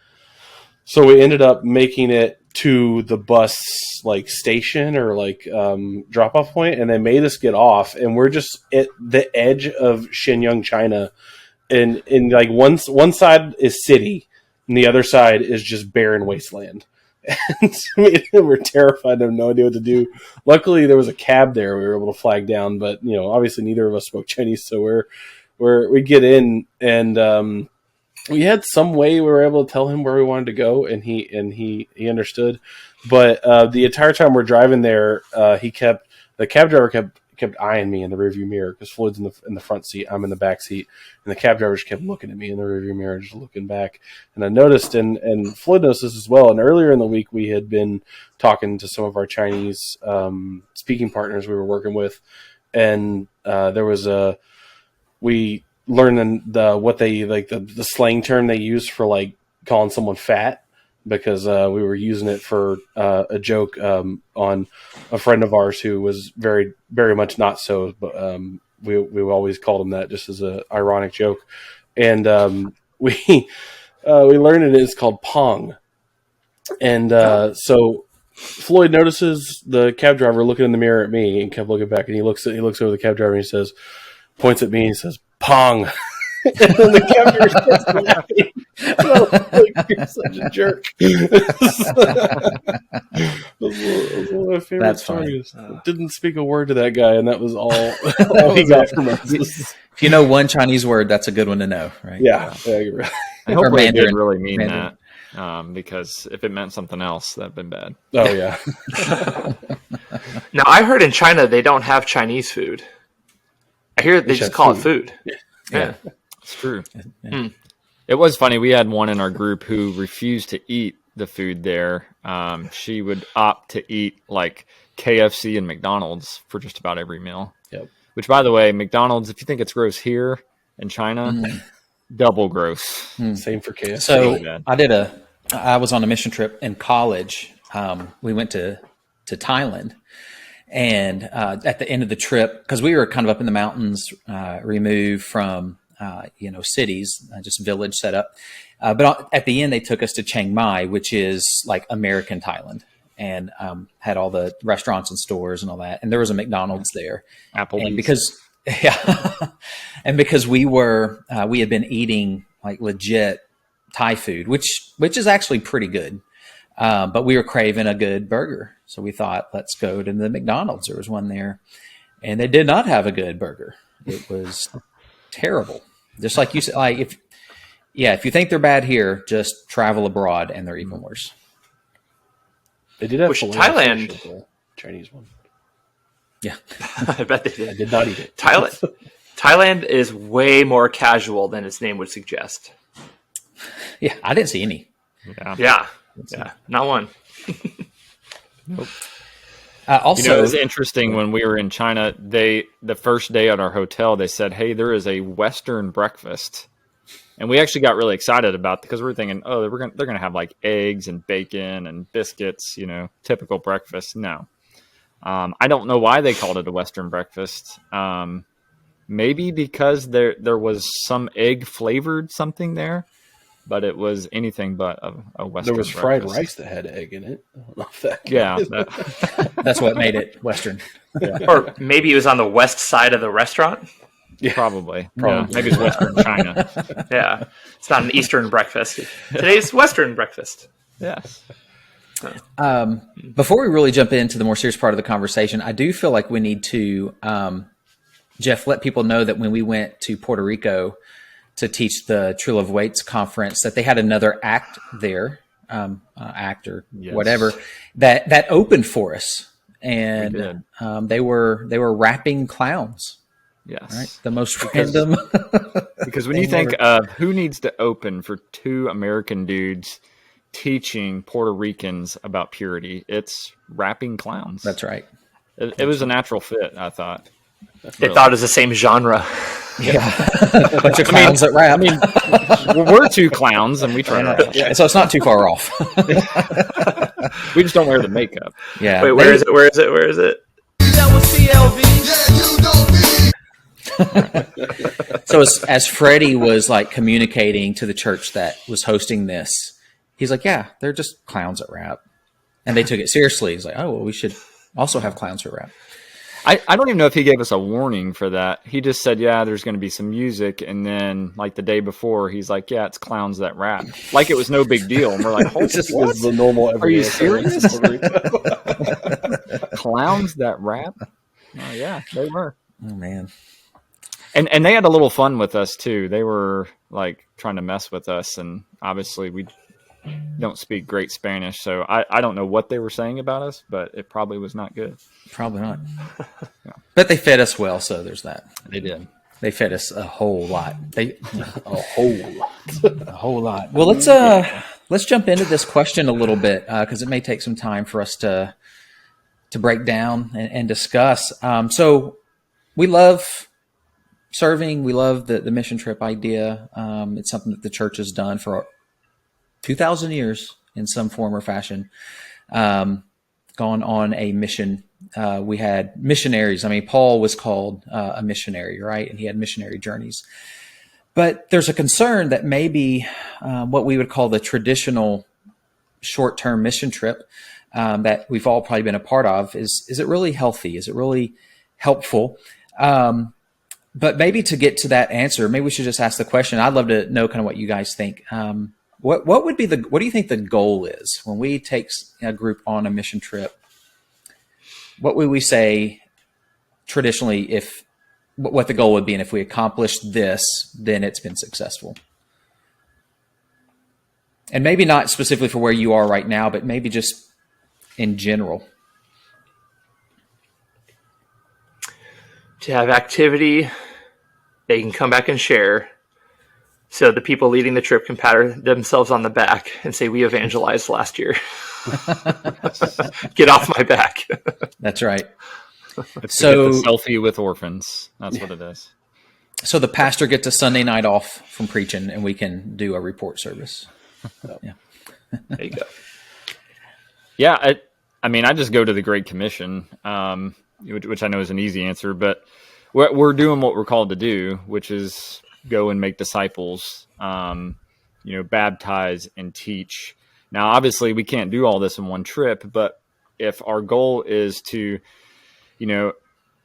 So we ended up making it to the bus like station or like drop off point, and they made us get off, and we're just at the edge of Shenyang, China. And like one side is city and the other side is just barren wasteland. And so we're terrified, have no idea what to do. Luckily there was a cab there we were able to flag down, but obviously neither of us spoke Chinese, so we get in, and we had some way we were able to tell him where we wanted to go, and he understood. But the entire time we're driving there, the cab driver kept eyeing me in the rearview mirror because Floyd's in the front seat, I'm in the back seat, and the cab driver just kept looking at me in the rearview mirror, just looking back. And I noticed, and Floyd noticed this as well. And earlier in the week, we had been talking to some of our Chinese speaking partners we were working with, and we learned the slang term they use for like calling someone fat, because we were using it for a joke on a friend of ours who was very, very much not so, but we always called him that just as an ironic joke. And we learned it is called pong. And so Floyd notices the cab driver looking in the mirror at me and kept looking back, and he looks over the cab driver and he says, points at me and he says, "Pong." And then the cab driver starts laughing. You're such a jerk. That was one of my favorite stories. Didn't speak a word to that guy, and that was all he got from us. If you know one Chinese word, that's a good one to know, right? Yeah, you're right. I hope they didn't really mean that, because if it meant something else, that'd been bad. Oh, yeah. Now, I heard in China they don't have Chinese food. I hear they just call it food. Yeah. It's true. Yeah. It was funny. We had one in our group who refused to eat the food there. She would opt to eat like KFC and McDonald's for just about every meal. Yep. Which, by the way, McDonald's, if you think it's gross here in China, double gross. Same for KFC. So I was on a mission trip in college. We went to Thailand. And at the end of the trip, because we were kind of up in the mountains, removed from cities, just village set up. But at the end, they took us to Chiang Mai, which is like American Thailand, and had all the restaurants and stores and all that. And there was a McDonald's there. Applebee's. And because we had been eating like legit Thai food, which is actually pretty good. But we were craving a good burger. So we thought, let's go to the McDonald's. There was one there, and they did not have a good burger. It was terrible. Just like you said, like if you think they're bad here, just travel abroad and they're even worse. They did have Thailand, the Chinese one. Yeah. I bet they did. I did not eat it. Thailand is way more casual than its name would suggest. Yeah, I didn't see any. Yeah, not one. Nope. Also, it was interesting when we were in China. The first day at our hotel, they said, "Hey, there is a Western breakfast," and we actually got really excited about it because we were thinking, "Oh, they're gonna have like eggs and bacon and biscuits, typical breakfast." No, I don't know why they called it a Western breakfast. Maybe because there was some egg flavored something there. But it was anything but a Western. There was fried rice that had egg in it. I don't know if that that's what made it Western. Yeah. Or maybe it was on the west side of the restaurant. Yeah. Probably. Yeah. Maybe it's Western China. Yeah, it's not an Eastern breakfast. Today's Western breakfast. Yes. Before we really jump into the more serious part of the conversation, I do feel like we need to, Jeff, let people know that when we went to Puerto Rico to teach the True Love Waits conference, that they had another act there, actor, whatever, that opened for us, and they were rapping clowns. Yes, right. The most random. Because when you think of who needs to open for two American dudes teaching Puerto Ricans about purity, it's rapping clowns. That's right. It was a natural fit, I thought. They thought it was the same genre. Yeah. A bunch of clowns that rap. We're two clowns and we try to rap. Yeah, so it's not too far off. We just don't wear the makeup. Yeah. Wait, where is it? So as Freddie was like communicating to the church that was hosting this, he's like, yeah, they're just clowns that rap. And they took it seriously. He's like, oh, well, we should also have clowns who rap. I don't even know if he gave us a warning for that. He just said, yeah, there's going to be some music. And then like the day before, he's like, yeah, it's clowns that rap. Like it was no big deal. And we're like, hold this is the normal. Are you serious? Clowns that rap? Oh, yeah, they were. Oh, man. And they had a little fun with us too. They were like trying to mess with us, and obviously we don't speak great Spanish, so I don't know what they were saying about us, but it probably was not good. Probably not. Yeah. But they fed us well, so there's that. They did. They fed us a whole lot. A whole lot. Well, let's jump into this question a little bit because it may take some time for us to break down and discuss. So we love serving. We love the mission trip idea. It's something that the church has done for 2,000 years in some form or fashion. Gone on a mission. We had missionaries. I mean, Paul was called a missionary, right? And he had missionary journeys. But there's a concern that maybe what we would call the traditional short-term mission trip that we've all probably been a part of is it really healthy? Is it really helpful? But maybe to get to that answer, maybe we should just ask the question. I'd love to know kind of what you guys think. What do you think the goal is when we take a group on a mission trip? What would we say traditionally what the goal would be, and if we accomplish this, then it's been successful? And maybe not specifically for where you are right now, but maybe just in general. To have activity they can come back and share, so the people leading the trip can pat themselves on the back and say, we evangelized last year. Get off my back. That's right. So the selfie with orphans. That's what it is. So the pastor gets a Sunday night off from preaching, and we can do a report service. Yeah. There you go. Yeah. I mean, I just go to the Great Commission, which I know is an easy answer, but we're doing what we're called to do, which is go and make disciples, baptize and teach. Now, obviously, we can't do all this in one trip, but if our goal is to,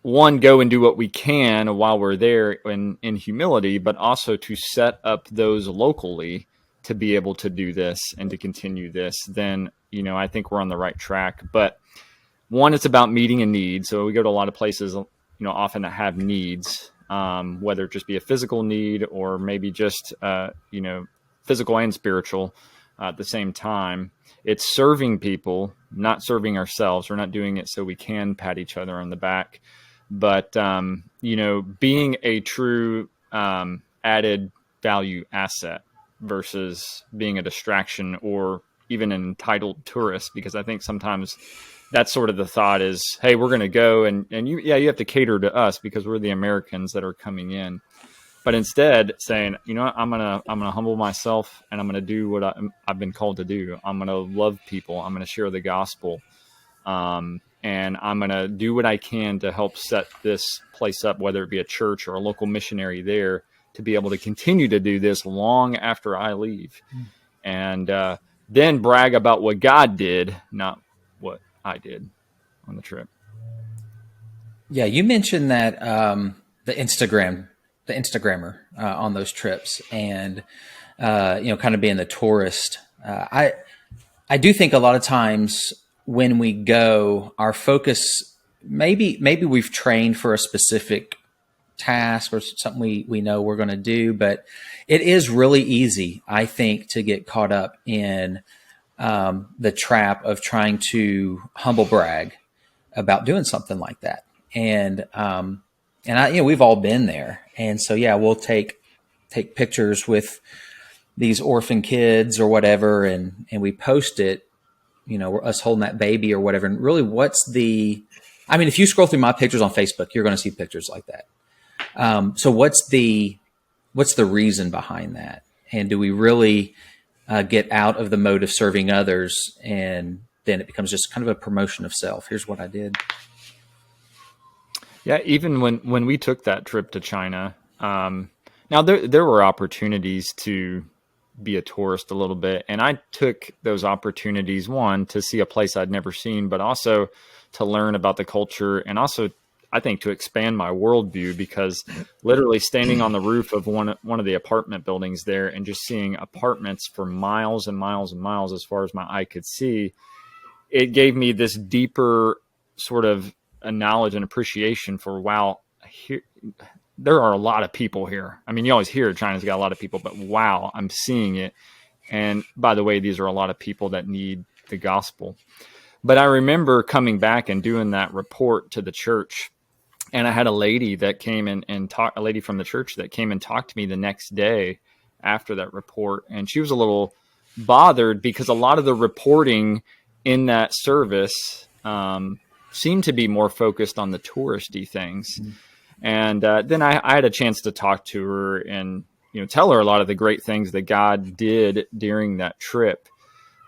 one, go and do what we can while we're there in humility, but also to set up those locally to be able to do this and to continue this, then, I think we're on the right track. But one, it's about meeting a need. So we go to a lot of places, often that have needs, whether it just be a physical need or maybe just, physical and spiritual at the same time. It's serving people, not serving ourselves. We're not doing it so we can pat each other on the back, but, being a true added value asset versus being a distraction or even an entitled tourist, because I think sometimes that's sort of the thought is, hey, we're going to go and you have to cater to us because we're the Americans that are coming in. But instead saying, I'm going to humble myself and I'm going to do what I've been called to do. I'm going to love people. I'm going to share the gospel. And I'm going to do what I can to help set this place up, whether it be a church or a local missionary there, to be able to continue to do this long after I leave. And then brag about what God did, not what I did on the trip. Yeah, you mentioned that the Instagrammer on those trips, and kind of being the tourist. I do think a lot of times when we go, our focus maybe we've trained for a specific task or something we know we're going to do, but it is really easy, I think, to get caught up in the trap of trying to humble brag about doing something like that. And we've all been there. And so, we'll take pictures with these orphan kids or whatever, and we post it, us holding that baby or whatever. And really, if you scroll through my pictures on Facebook, you're going to see pictures like that. So what's the reason behind that? And do we really get out of the mode of serving others, and then it becomes just kind of a promotion of self? Here's what I did. Yeah, even when we took that trip to China, now there were opportunities to be a tourist a little bit, and I took those opportunities, one, to see a place I'd never seen, but also to learn about the culture, and also I think to expand my worldview, because literally standing on the roof of one of the apartment buildings there and just seeing apartments for miles and miles and miles as far as my eye could see, it gave me this deeper sort of a knowledge and appreciation for, wow, there are a lot of people here. I mean, you always hear China's got a lot of people, but wow, I'm seeing it. And by the way, these are a lot of people that need the gospel. But I remember coming back and doing that report to the church. And I had a lady that came in and talked, a lady from the church that came and talked to me the next day after that report. And she was a little bothered because a lot of the reporting in that service seemed to be more focused on the touristy things. Mm-hmm. And then I had a chance to talk to her and, tell her a lot of the great things that God did during that trip.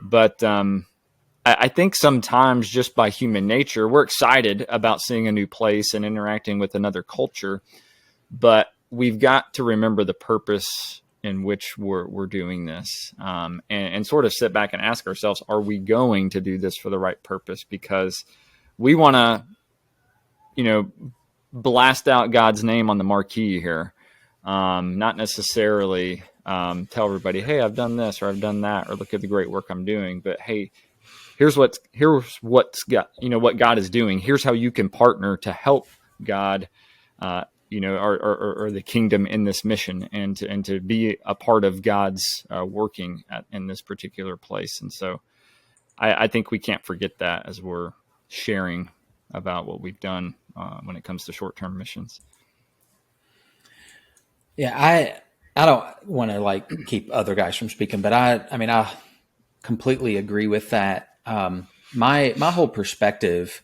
But I think sometimes just by human nature, we're excited about seeing a new place and interacting with another culture, but we've got to remember the purpose in which we're doing this, and sort of sit back and ask ourselves, are we going to do this for the right purpose? Because we want to, blast out God's name on the marquee here. Not necessarily tell everybody, hey, I've done this or I've done that, or look at the great work I'm doing. But hey, here's what's got, what God is doing. Here's how you can partner to help God, or the kingdom in this mission, and to be a part of God's working in this particular place. And so I think we can't forget that as we're sharing about what we've done when it comes to short-term missions. Yeah, I don't want to keep other guys from speaking, but I completely agree with that. My whole perspective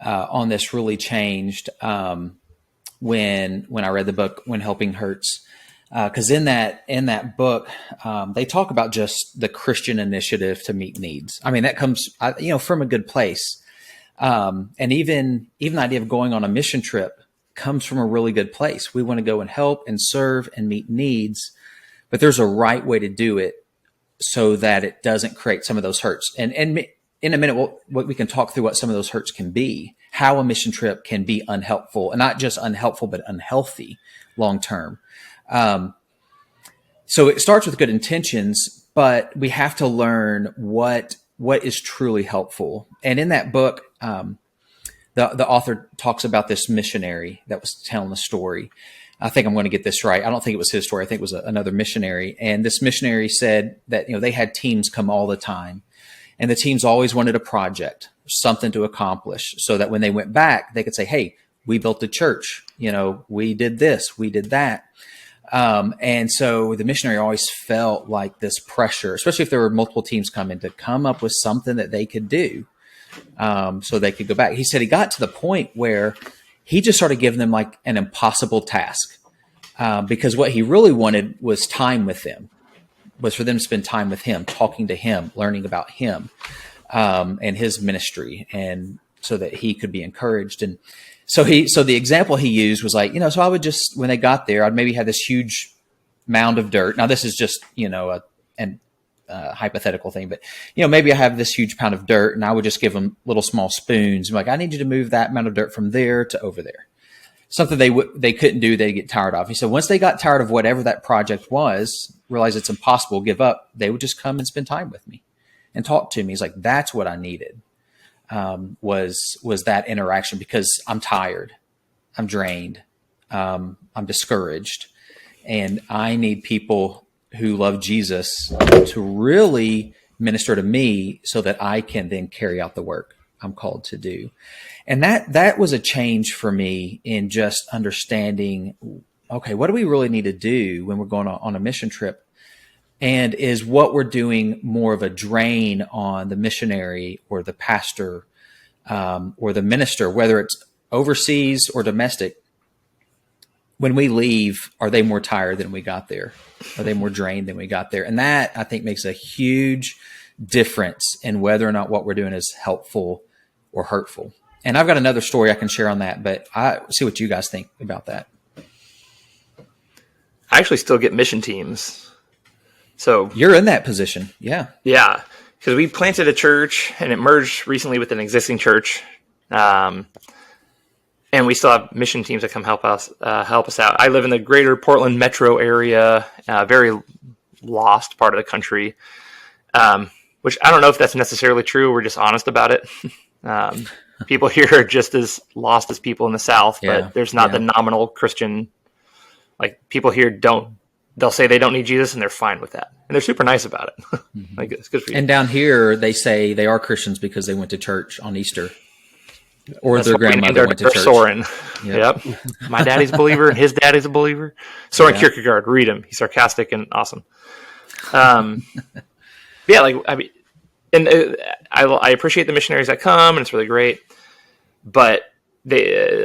on this really changed when I read the book When Helping Hurts, because in that book they talk about just the Christian initiative to meet needs. I mean, that comes from a good place, and even the idea of going on a mission trip comes from a really good place. We want to go and help and serve and meet needs, but there's a right way to do it so that it doesn't create some of those hurts. And in a minute, we can talk through what some of those hurts can be, how a mission trip can be unhelpful, and not just unhelpful, but unhealthy long-term. So it starts with good intentions, but we have to learn what is truly helpful. And in that book, the author talks about this missionary that was telling the story. I think I'm going to get this right. I don't think it was his story. I think it was another missionary. And this missionary said that, they had teams come all the time, and the teams always wanted a project, something to accomplish, so that when they went back, they could say, hey, we built a church. We did this, we did that. And so the missionary always felt like this pressure, especially if there were multiple teams coming, to come up with something that they could do. So they could go back. He said he got to the point where he just started giving them like an impossible task, because what he really wanted was time with them, was for them to spend time with him, talking to him, learning about him, and his ministry, and so that he could be encouraged. And so the example he used was like, so I would just, when they got there, I'd maybe have this huge mound of dirt. Now this is just, hypothetical thing, but maybe I have this huge pound of dirt, and I would just give them little small spoons. I'm like, I need you to move that amount of dirt from there to over there. Something they couldn't do, they'd get tired of. He said once they got tired of whatever that project was, realize it's impossible, give up, they would just come and spend time with me and talk to me. He's like, that's what I needed, was that interaction, because I'm tired, I'm drained, I'm discouraged, and I need people who love Jesus to really minister to me so that I can then carry out the work I'm called to do. And that was a change for me in just understanding, okay, what do we really need to do when we're going on a mission trip? And is what we're doing more of a drain on the missionary or the pastor or the minister, whether it's overseas or domestic? When we leave, are they more tired than we got there? Are they more drained than we got there? And that, I think, makes a huge difference in whether or not what we're doing is helpful or hurtful. And I've got another story I can share on that, but I see what you guys think about that. I actually still get mission teams. So you're in that position. Yeah. Yeah. Because we planted a church, and it merged recently with an existing church. And we still have mission teams that come help us out. I live in the greater Portland metro area, very lost part of the country, which I don't know if that's necessarily true. We're just honest about it. People here are just as lost as people in the South, but there's not the nominal Christian Like people here they'll say they don't need Jesus and they're fine with that. And they're super nice about it. Like it's good for you. And down here, they say they are Christians because they went to church on Easter. Or That's their grandmother went to church. Soren. Yep. My daddy's a believer and his daddy's a believer. Soren Kierkegaard, read him. He's sarcastic and awesome. Yeah, like, I mean, and I appreciate the missionaries that come, and it's really great. But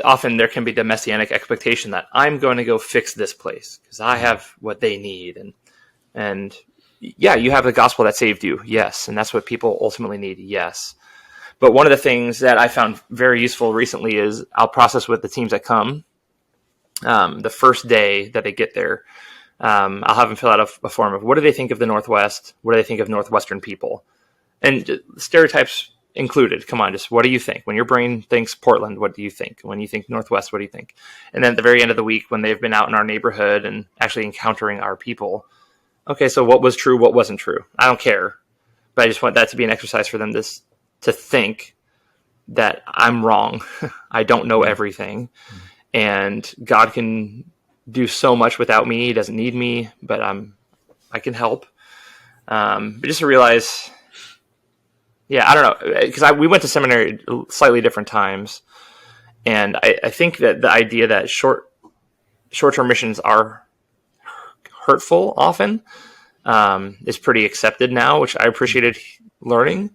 often there can be the messianic expectation that I'm going to go fix this place because I have what they need. And yeah, you have the gospel that saved you. Yes. And that's what people ultimately need. Yes. But one of the things that I found very useful recently is I'll process with the teams that come. The first day that they get there, I'll have them fill out a form of what do they think of the Northwest? What do they think of Northwestern people? And stereotypes included. Come on, just what do you think? When your brain thinks Portland, what do you think? When you think Northwest, what do you think? And then at the very end of the week, when they've been out in our neighborhood and actually encountering our people, okay, so what was true, what wasn't true? I don't care. But I just want that to be an exercise for them to think that I'm wrong. I don't know everything. And God can do so much without me. He doesn't need me, but I can help. But just to realize, yeah, I don't know, because we went to seminary slightly different times. And I think that the idea that short-term missions are hurtful often is pretty accepted now, which I appreciated learning.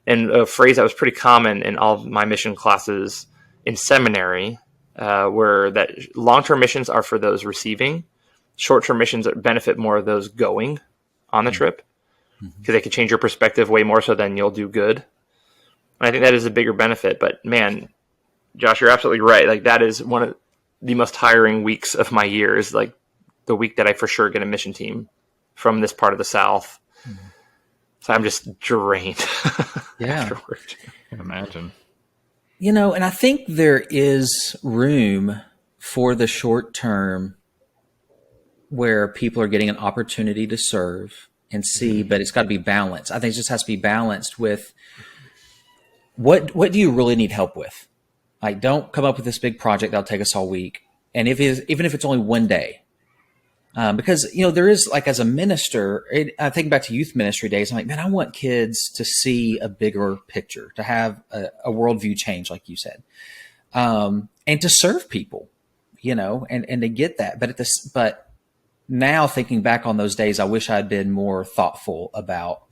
And a phrase that was pretty common in all of my mission classes in seminary were that long-term missions are for those receiving. Short-term missions benefit more of those going on the trip because they can change your perspective way more so than you'll do good. And I think that is a bigger benefit. But man, Josh, you're absolutely right. Like that is one of the most tiring weeks of my year is like the week that I for sure get a mission team from this part of the South. So I'm just drained afterward. I can imagine. You know, and I think there is room for the short term where people are getting an opportunity to serve and see, but it's got to be balanced. I think it just has to be balanced with what do you really need help with? Like, don't come up with this big project that'll take us all week. And even if it's only one day, because, you know, there is like as a minister, I think back to youth ministry days. I'm like, man, I want kids to see a bigger picture, to have a worldview change, like you said, and to serve people, you know, and to get that. But now thinking back on those days, I wish I'd been more thoughtful about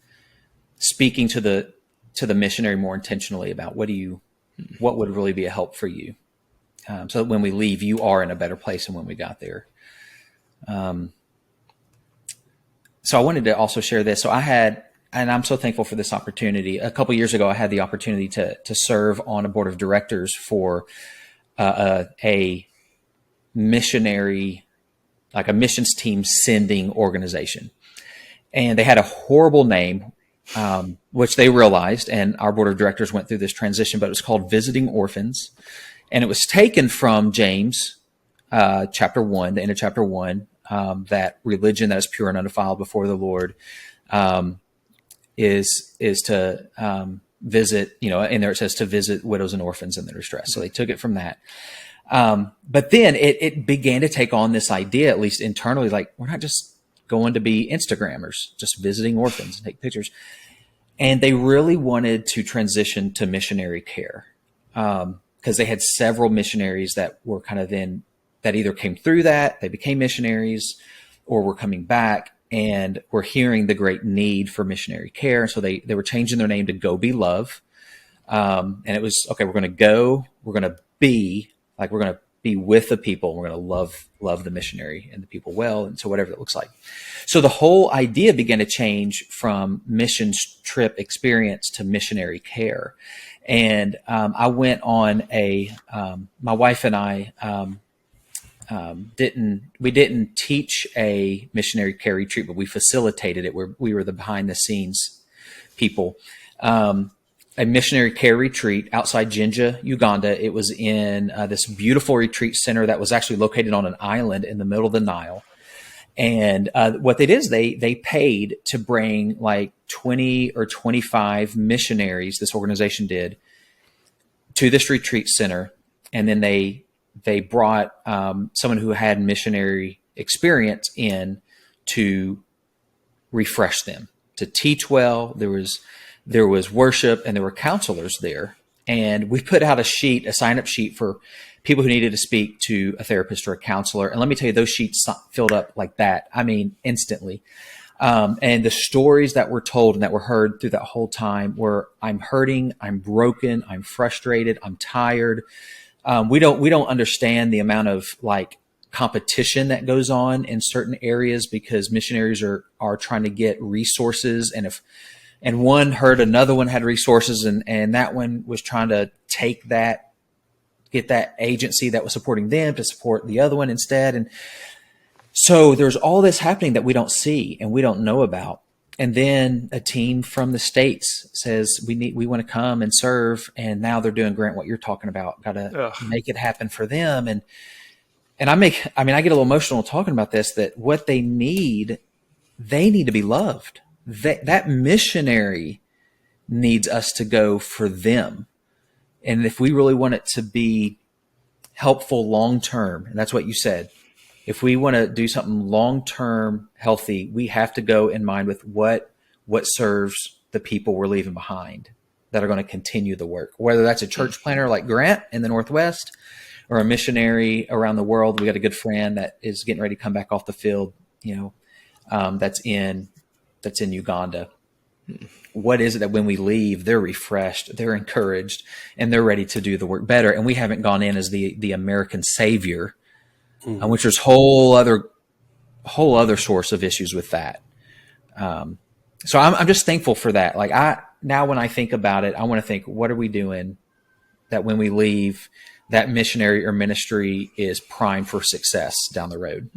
speaking to the missionary more intentionally about what would really be a help for you. So that when we leave, you are in a better place than when we got there. So I wanted to also share this. So and I'm so thankful for this opportunity. A couple of years ago, I had the opportunity to serve on a board of directors for a missionary, like a missions team sending organization. And they had a horrible name, which they realized, and our board of directors went through this transition, but it was called Visiting Orphans. And it was taken from James chapter 1, the end of chapter 1, that religion that is pure and undefiled before the Lord is to visit, you know, in there it says to visit widows and orphans in their distress. So they took it from that. But then it began to take on this idea, at least internally, like we're not just going to be Instagrammers, just visiting orphans and take pictures. And they really wanted to transition to missionary care because they had several missionaries that were kind of that either came through that, they became missionaries, or were coming back and were hearing the great need for missionary care. So they were changing their name to Go Be Love. And it was, okay, we're going to be with the people. We're going to love the missionary and the people well. And so whatever it looks like. So the whole idea began to change from missions trip experience to missionary care. And I went on my wife and I didn't teach a missionary care retreat, but we facilitated it. We were the behind the scenes people. A missionary care retreat outside Jinja, Uganda. It was in this beautiful retreat center that was actually located on an island in the middle of the Nile. And what they did is they paid to bring like 20 or 25 missionaries, this organization did, to this retreat center. And then they brought someone who had missionary experience in to refresh them, to teach well. There was worship, and there were counselors there. And we put out a sign-up sheet for people who needed to speak to a therapist or a counselor. And let me tell you, those sheets filled up like that. I mean, instantly. And the stories that were told and that were heard through that whole time were, I'm hurting, I'm broken, I'm frustrated, I'm tired. We don't understand the amount of like competition that goes on in certain areas because missionaries are trying to get resources. And one heard another one had resources, and that one was trying to get that agency that was supporting them to support the other one instead. And so there's all this happening that we don't see and we don't know about. And then a team from the States says, we want to come and serve. And now they're doing, Grant, what you're talking about. Got to make it happen for them. And I get a little emotional talking about this, that what they need to be loved. That missionary needs us to go for them. And if we really want it to be helpful long-term, and that's what you said, if we want to do something long-term healthy, we have to go in mind with what serves the people we're leaving behind that are going to continue the work, whether that's a church planter like Grant in the Northwest or a missionary around the world. We got a good friend that is getting ready to come back off the field, that's in Uganda. What is it that when we leave, they're refreshed, they're encouraged, and they're ready to do the work better? And we haven't gone in as the American savior, which there's whole other source of issues with that. So I'm just thankful for that. Like now when I think about it, I want to think, what are we doing that when we leave, that missionary or ministry is primed for success down the road?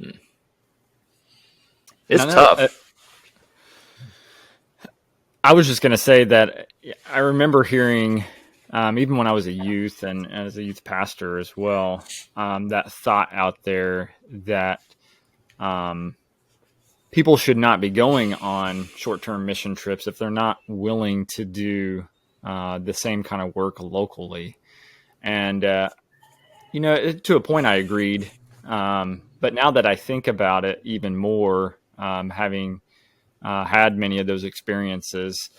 It's tough. I was just going to say that I remember hearing, even when I was a youth and as a youth pastor as well, that thought out there that people should not be going on short-term mission trips if they're not willing to do the same kind of work locally. And, to a point I agreed. But now that I think about it even more, having had many of those experiences,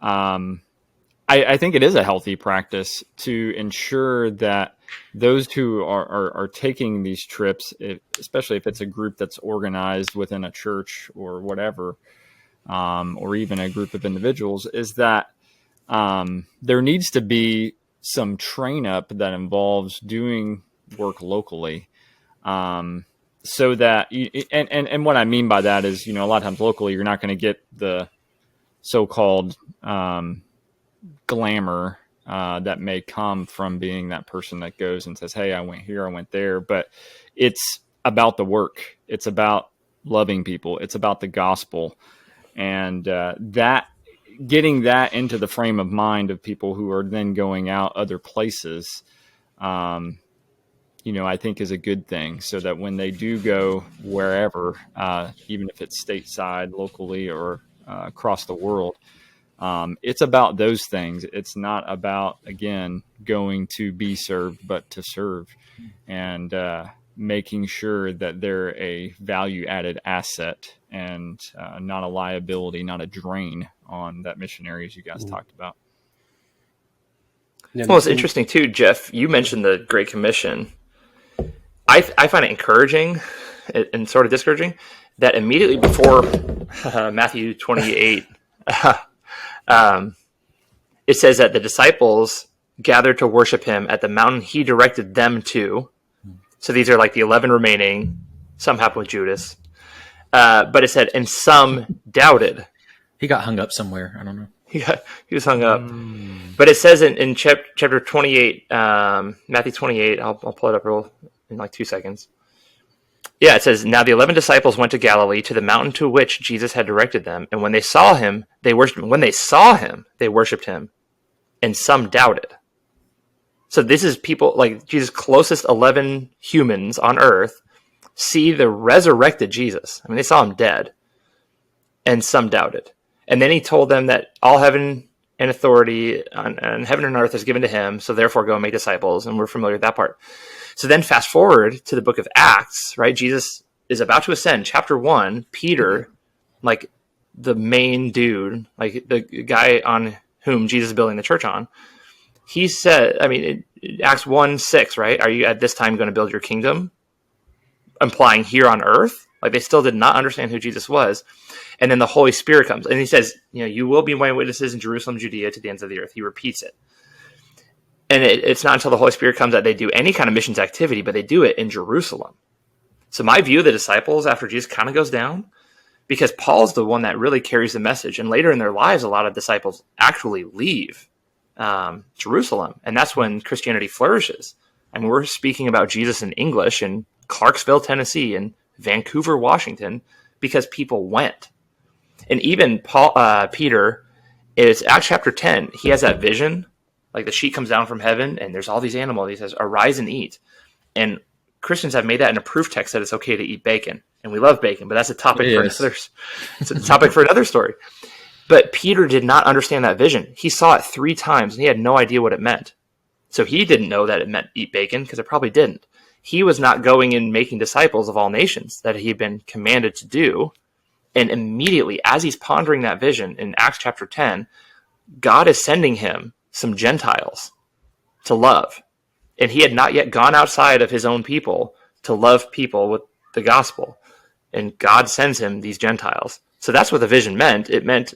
I think it is a healthy practice to ensure that those who are taking these trips, especially if it's a group that's organized within a church or whatever, or even a group of individuals, is that there needs to be some train up that involves doing work locally. So that, and what I mean by that is, a lot of times locally, you're not going to get the so-called glamour that may come from being that person that goes and says, hey, I went here, I went there. But it's about the work. It's about loving people. It's about the gospel. And that getting that into the frame of mind of people who are then going out other places, I think is a good thing, so that when they do go wherever, even if it's stateside, locally, or across the world, it's about those things. It's not about, again, going to be served, but to serve, and making sure that they're a value-added asset and not a liability, not a drain on that missionary, as you guys talked about. Well, it's interesting too, Jeff. You mentioned the Great Commission. I find it encouraging and sort of discouraging that immediately before Matthew 28, it says that the disciples gathered to worship him at the mountain he directed them to. So these are like the 11 remaining. Some happened with Judas. But it said, and some doubted. He got hung up somewhere. I don't know. He was hung up. But it says in chapter 28, Matthew 28, I'll pull it up in like 2 seconds. Yeah, it says, now the 11 disciples went to Galilee, to the mountain to which Jesus had directed them. And when they saw him, they worshipped him. When they saw him, they worshipped him. And some doubted. So this is people, like Jesus' closest 11 humans on earth, see the resurrected Jesus. I mean, they saw him dead. And some doubted. And then he told them that all heaven and authority on heaven and earth is given to him. So therefore go and make disciples. And we're familiar with that part. So then fast forward to the book of Acts, right? Jesus is about to ascend, chapter 1, Peter, like the main dude, like the guy on whom Jesus is building the church on, he said, I mean, Acts 1:6, right? Are you at this time going to build your kingdom? Implying here on earth. Like they still did not understand who Jesus was. And then the Holy Spirit comes and he says, you will be my witnesses in Jerusalem, Judea, to the ends of the earth. He repeats it. And it's not until the Holy Spirit comes that they do any kind of missions activity, but they do it in Jerusalem. So my view of the disciples after Jesus kind of goes down because Paul's the one that really carries the message. And later in their lives, a lot of disciples actually leave Jerusalem. And that's when Christianity flourishes. I mean, we're speaking about Jesus in English in Clarksville, Tennessee, and Vancouver, Washington, because people went. And even Peter, is Acts chapter 10, he has that vision, like the sheet comes down from heaven, and there's all these animals. He says, arise and eat. And Christians have made that in a proof text that it's okay to eat bacon. And we love bacon, but that's a topic it's a topic for another story. But Peter did not understand that vision. He saw it 3 times, and he had no idea what it meant. So he didn't know that it meant eat bacon, because it probably didn't. He was not going and making disciples of all nations that he had been commanded to do. And immediately, as he's pondering that vision in Acts chapter 10, God is sending him some Gentiles to love. And he had not yet gone outside of his own people to love people with the gospel. And God sends him these Gentiles. So that's what the vision meant. It meant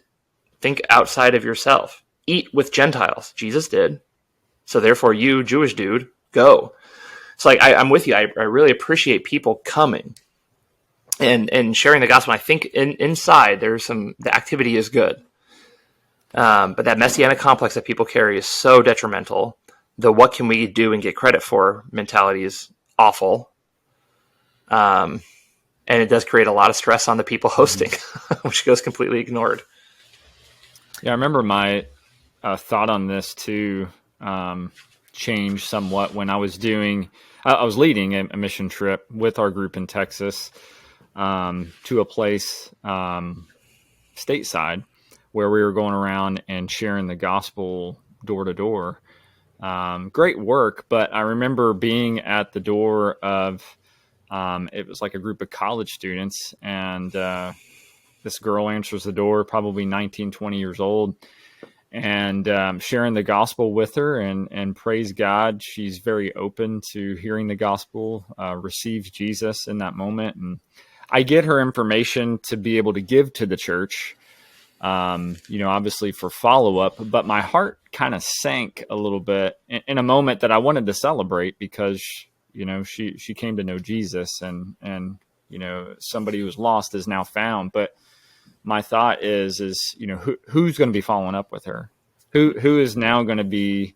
think outside of yourself. Eat with Gentiles. Jesus did. So therefore, you, Jewish dude, go. So like I'm with you. I really appreciate people coming and sharing the gospel. I think inside there's the activity is good. But that messianic complex that people carry is so detrimental. The what can we do and get credit for mentality is awful. And it does create a lot of stress on the people hosting, which goes completely ignored. Yeah, I remember my thought on this too changed somewhat when I was leading a mission trip with our group in Texas to a place stateside where we were going around and sharing the gospel door to door. Great work, but I remember being at the door of it was like a group of college students, and this girl answers the door, probably 19, 20 years old, and sharing the gospel with her, and praise God, she's very open to hearing the gospel, receives Jesus in that moment. And I get her information to be able to give to the church, obviously for follow-up, but my heart kind of sank a little bit in a moment that I wanted to celebrate because, she came to know Jesus and somebody who was lost is now found. But my thought is who's going to be following up with her? Who is now going to be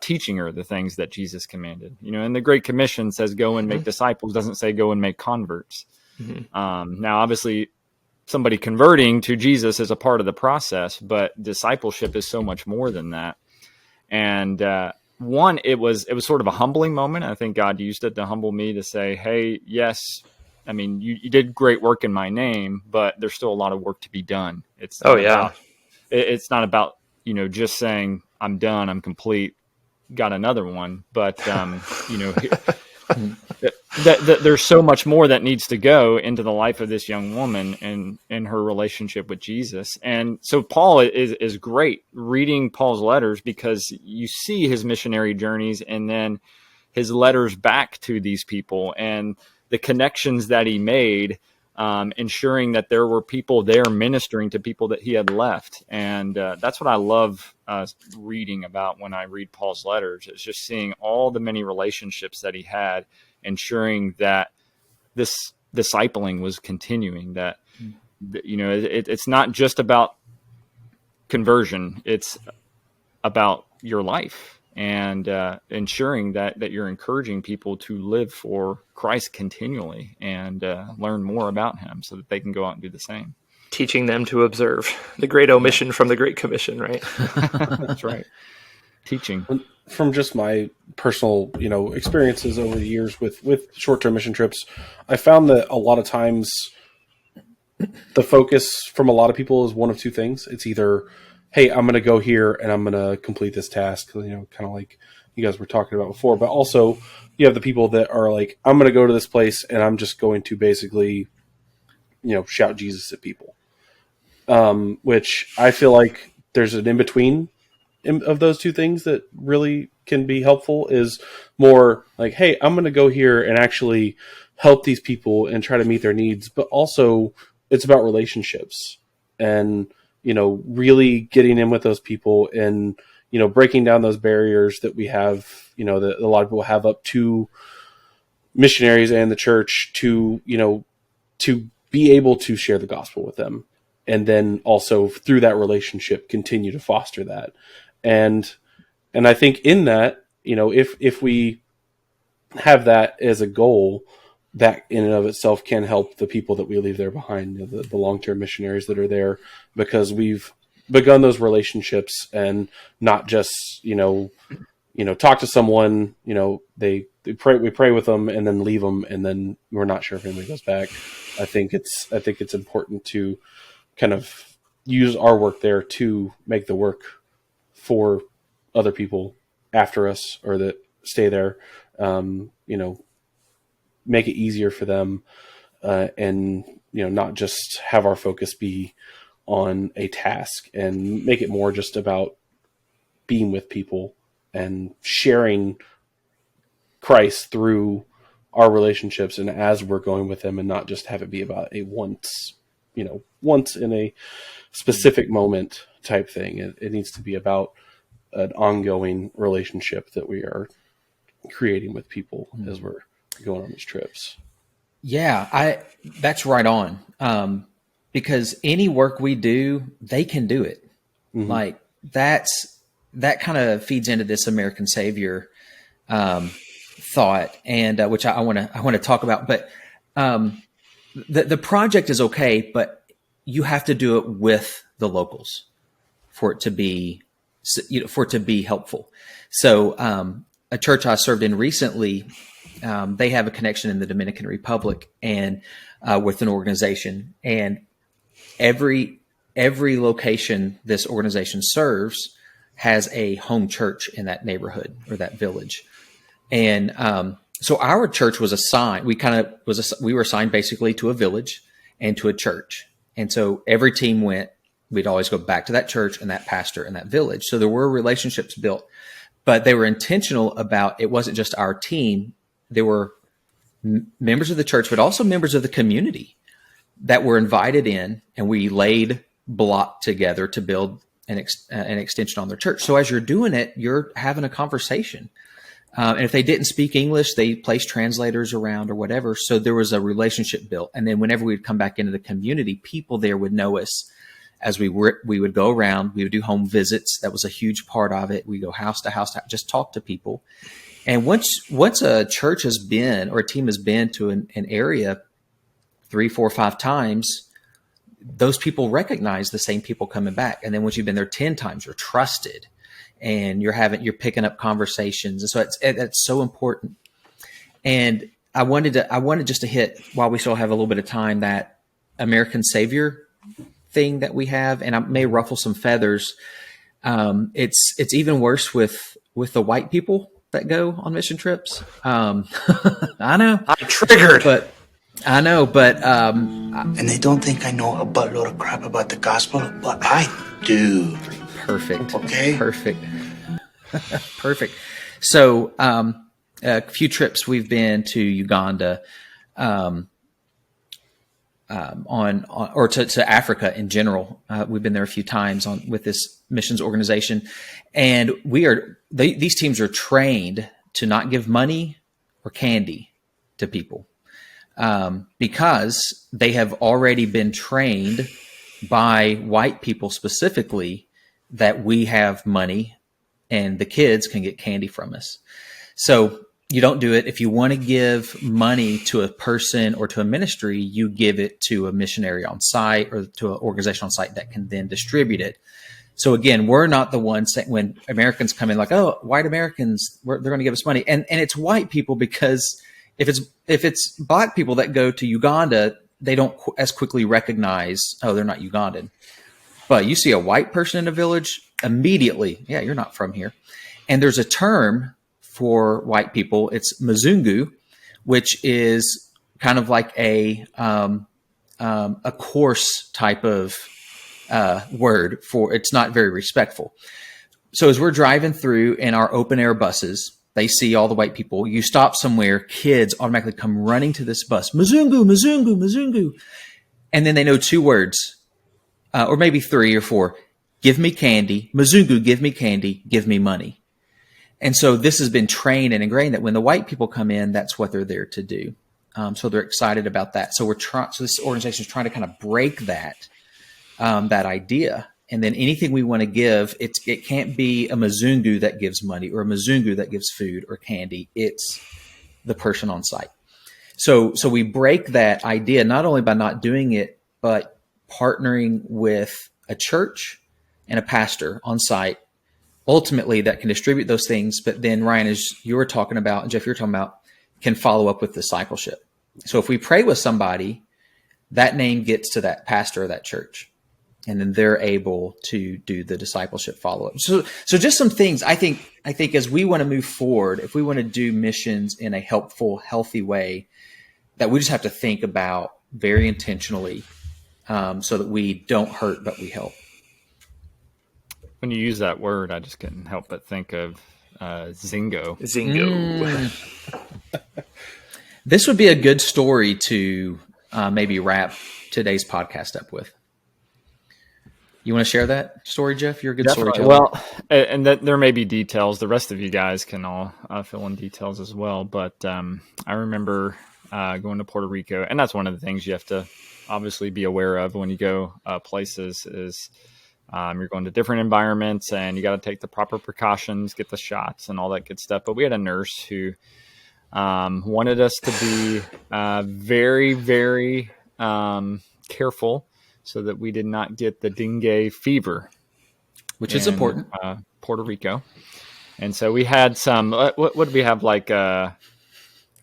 teaching her the things that Jesus commanded? And the Great Commission says, go and make disciples, doesn't say go and make converts. Mm-hmm. Now, obviously, somebody converting to Jesus is a part of the process, but discipleship is so much more than that. And it was sort of a humbling moment. I think God used it to humble me to say, hey, yes, I mean, you did great work in my name, but there's still a lot of work to be done. It's not about, just saying I'm done, I'm complete, got another one. But, there's so much more that needs to go into the life of this young woman and in her relationship with Jesus. And so Paul is great reading Paul's letters because you see his missionary journeys and then his letters back to these people and the connections that he made, ensuring that there were people there ministering to people that he had left. And that's what I love reading about when I read Paul's letters. It's just seeing all the many relationships that he had, ensuring that this discipling was continuing, that, it's not just about conversion. It's about your life and ensuring that you're encouraging people to live for Christ continually and learn more about him so that they can go out and do the same. Teaching them to observe the great omission from the Great Commission, right? That's right. Teaching. From just my personal, experiences over the years with short-term mission trips, I found that a lot of times the focus from a lot of people is one of two things. It's either, hey, I'm going to go here and I'm going to complete this task, kind of like you guys were talking about before. But also you have the people that are like, I'm going to go to this place and I'm just going to basically, shout Jesus at people. Which I feel like there's an in-between of those two things that really can be helpful, is more like, hey, I'm going to go here and actually help these people and try to meet their needs. But also it's about relationships and, really getting in with those people and, breaking down those barriers that we have, that a lot of people have up to missionaries and the church to be able to share the gospel with them. And then also through that relationship, continue to foster that. And I think in that, if we have that as a goal, that in and of itself can help the people that we leave there behind, the long-term missionaries that are there, because we've begun those relationships and not just, talk to someone, we pray with them and then leave them. And then we're not sure if anybody goes back. I think it's important to kind of use our work there to make the work for other people after us or that stay there, make it easier for them, and not just have our focus be on a task, and make it more just about being with people and sharing Christ through our relationships and as we're going with them, and not just have it be about a once in a specific moment type thing. It needs to be about an ongoing relationship that we are creating with people as we're going on these trips. Yeah, that's right on. Because any work we do, they can do it. Mm-hmm. Like that kind of feeds into this American Savior thought, and which I want to talk about. But the project is okay, but you have to do it with the locals for it to be helpful. So a church I served in recently, they have a connection in the Dominican Republic and with an organization, and every location this organization serves has a home church in that neighborhood or that village. And so our church was assigned, we were assigned basically to a village and to a church. And so every team we'd always go back to that church and that pastor and that village. So there were relationships built, but they were intentional about, it wasn't just our team. There were members of the church, but also members of the community that were invited in, and we laid block together to build an extension on their church. So as you're doing it, you're having a conversation. And if they didn't speak English, they placed translators around or whatever. So there was a relationship built. And then whenever we'd come back into the community, people there would know us as we would go around. We would do home visits. That was a huge part of it. We go house to house, just talk to people. And once a church has been, or a team has been to an area 3, 4, 5 times, those people recognize the same people coming back. And then once you've been there 10 times, you're trusted. And you're picking up conversations, and so it's so important. And I wanted just to hit, while we still have a little bit of time, that American Savior thing that we have, and I may ruffle some feathers. It's even worse with the white people that go on mission trips. I know I'm triggered, but I know, but and they don't think I know a buttload of crap about the gospel, but I do. Perfect. Okay. Perfect. So, a few trips we've been to Uganda, to Africa in general. We've been there a few times with this missions organization, and these teams are trained to not give money or candy to people, because they have already been trained by white people specifically that we have money and the kids can get candy from us. So you don't do it. If you want to give money to a person or to a ministry, you give it to a missionary on site or to an organization on site that can then distribute it. So again, we're not the ones that when Americans come in like, oh, white Americans, they're going to give us money. And it's white people, because if it's black people that go to Uganda, they don't as quickly recognize, oh, they're not Ugandan. But you see a white person in a village, immediately, yeah, you're not from here. And there's a term for white people. It's Mzungu, which is kind of like a coarse type of word for. It's not very respectful. So as we're driving through in our open air buses, they see all the white people. You stop somewhere, kids automatically come running to this bus. Mzungu, Mzungu, Mzungu. And then they know 2 words, or maybe 3 or 4. Give me candy. Mzungu, give me candy. Give me money. And so this has been trained and ingrained that when the white people come in, that's what they're there to do. So they're excited about that. So so this organization is trying to kind of break that idea. And then anything we want to give, it can't be a Mzungu that gives money or a Mzungu that gives food or candy. It's the person on site. So we break that idea not only by not doing it, but partnering with a church and a pastor on site, ultimately that can distribute those things. But then Ryan, as you were talking about, and Jeff, you're talking about, can follow up with discipleship. So if we pray with somebody, that name gets to that pastor or that church, and then they're able to do the discipleship follow-up. So just some things I think as we want to move forward, if we want to do missions in a helpful, healthy way, that we just have to think about very intentionally, so that we don't hurt, but we help. When you use that word, I just couldn't help but think of Zingo. This would be a good story to maybe wrap today's podcast up with. You want to share that story, Jeff? You're a good storyteller. Well, and that there may be details. The rest of you guys can all fill in details as well. But I remember going to Puerto Rico, and that's one of the things you have to obviously be aware of when you go places is you're going to different environments, and you got to take the proper precautions, get the shots and all that good stuff. But we had a nurse who wanted us to be very, very careful so that we did not get the dengue fever, which is important. Puerto Rico. And so we had some, what did we have?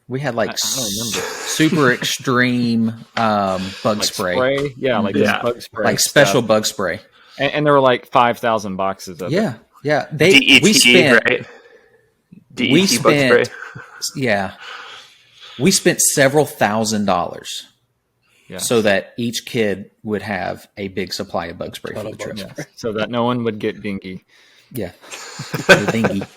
We had super extreme bug spray. Yeah, bug spray. Like special bug spray. And there were like 5,000 boxes of it. Yeah. DET, right? DET bug spray. Yeah. We spent several $1,000s so that each kid would have a big supply of bug spray for the trip. Yes. So that no one would get dengue. Yeah. Dengue.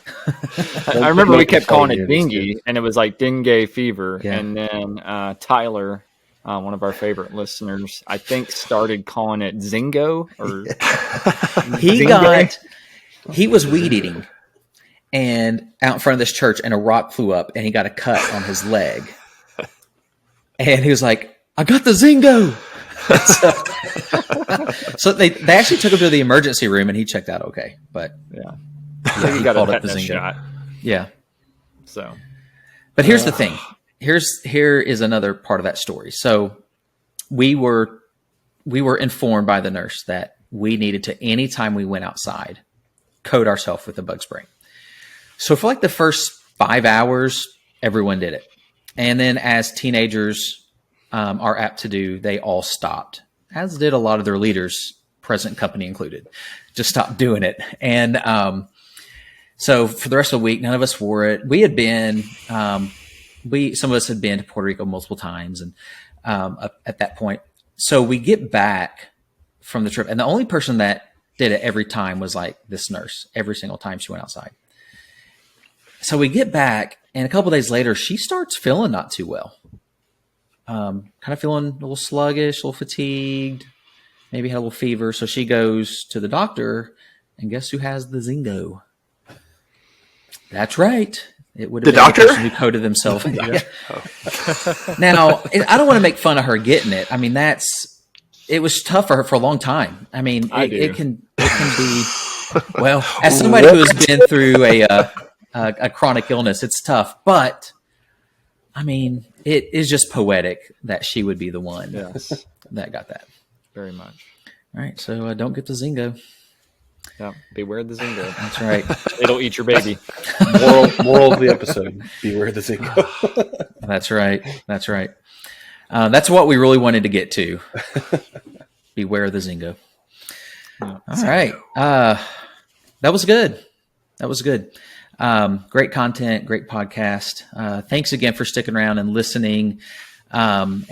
I remember we kept calling it dengue, and it was like dengue fever. Yeah. And then Tyler, one of our favorite listeners, I think started calling it Zingo. Or he was weed eating and out in front of this church, and a rock flew up, and he got a cut on his leg. And he was like, I got the Zingo. So they actually took him to the emergency room, and he checked out okay. But he got a tetanus shot. Yeah. So, but here's the thing. Here is another part of that story. So we were informed by the nurse that we needed to, anytime we went outside, coat ourselves with a bug spray. So for like the first 5 hours, everyone did it. And then as teenagers are apt to do, they all stopped, as did a lot of their leaders, present company included, just stopped doing it. And so for the rest of the week, none of us wore it. We had been, some of us had been to Puerto Rico multiple times, and at that point, so we get back from the trip, and the only person that did it every time was like this nurse. Every single time she went outside. So we get back, and a couple of days later, she starts feeling not too well. Kind of feeling a little sluggish, a little fatigued, maybe had a little fever. So she goes to the doctor, and guess who has the Zingo? That's right. It would have been doctor? The person who coated themselves. Yeah. Now, I don't want to make fun of her getting it. I mean, it was tough for her for a long time. I mean, it can be, well, as somebody who has been through a chronic illness, it's tough. But I mean, it is just poetic that she would be the one that got that. Very much. All right, so don't get the Zingo. Yeah, beware the Zingo. That's right. It'll eat your baby. Moral of the episode: beware the Zingo. That's right. That's right. That's what we really wanted to get to. Beware the Zingo. All right. That was good. Great content, great podcast. Thanks again for sticking around and listening. You've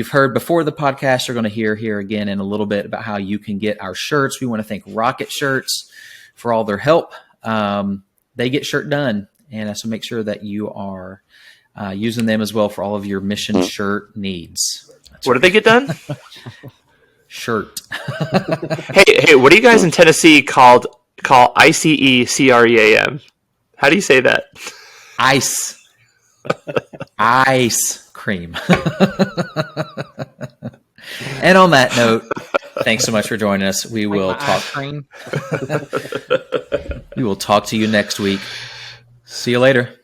heard before the podcast, you're going to hear here again in a little bit about how you can get our shirts. We want to thank Rocket Shirts for all their help. They get shirt done. And so make sure that you are using them as well for all of your mission shirt needs. Where do they get done? Shirt. Hey, what do you guys in Tennessee call ICECREAM? How do you say that? Ice cream. And on that note, thanks so much for joining us. We will talk. We will talk to you next week. See you later.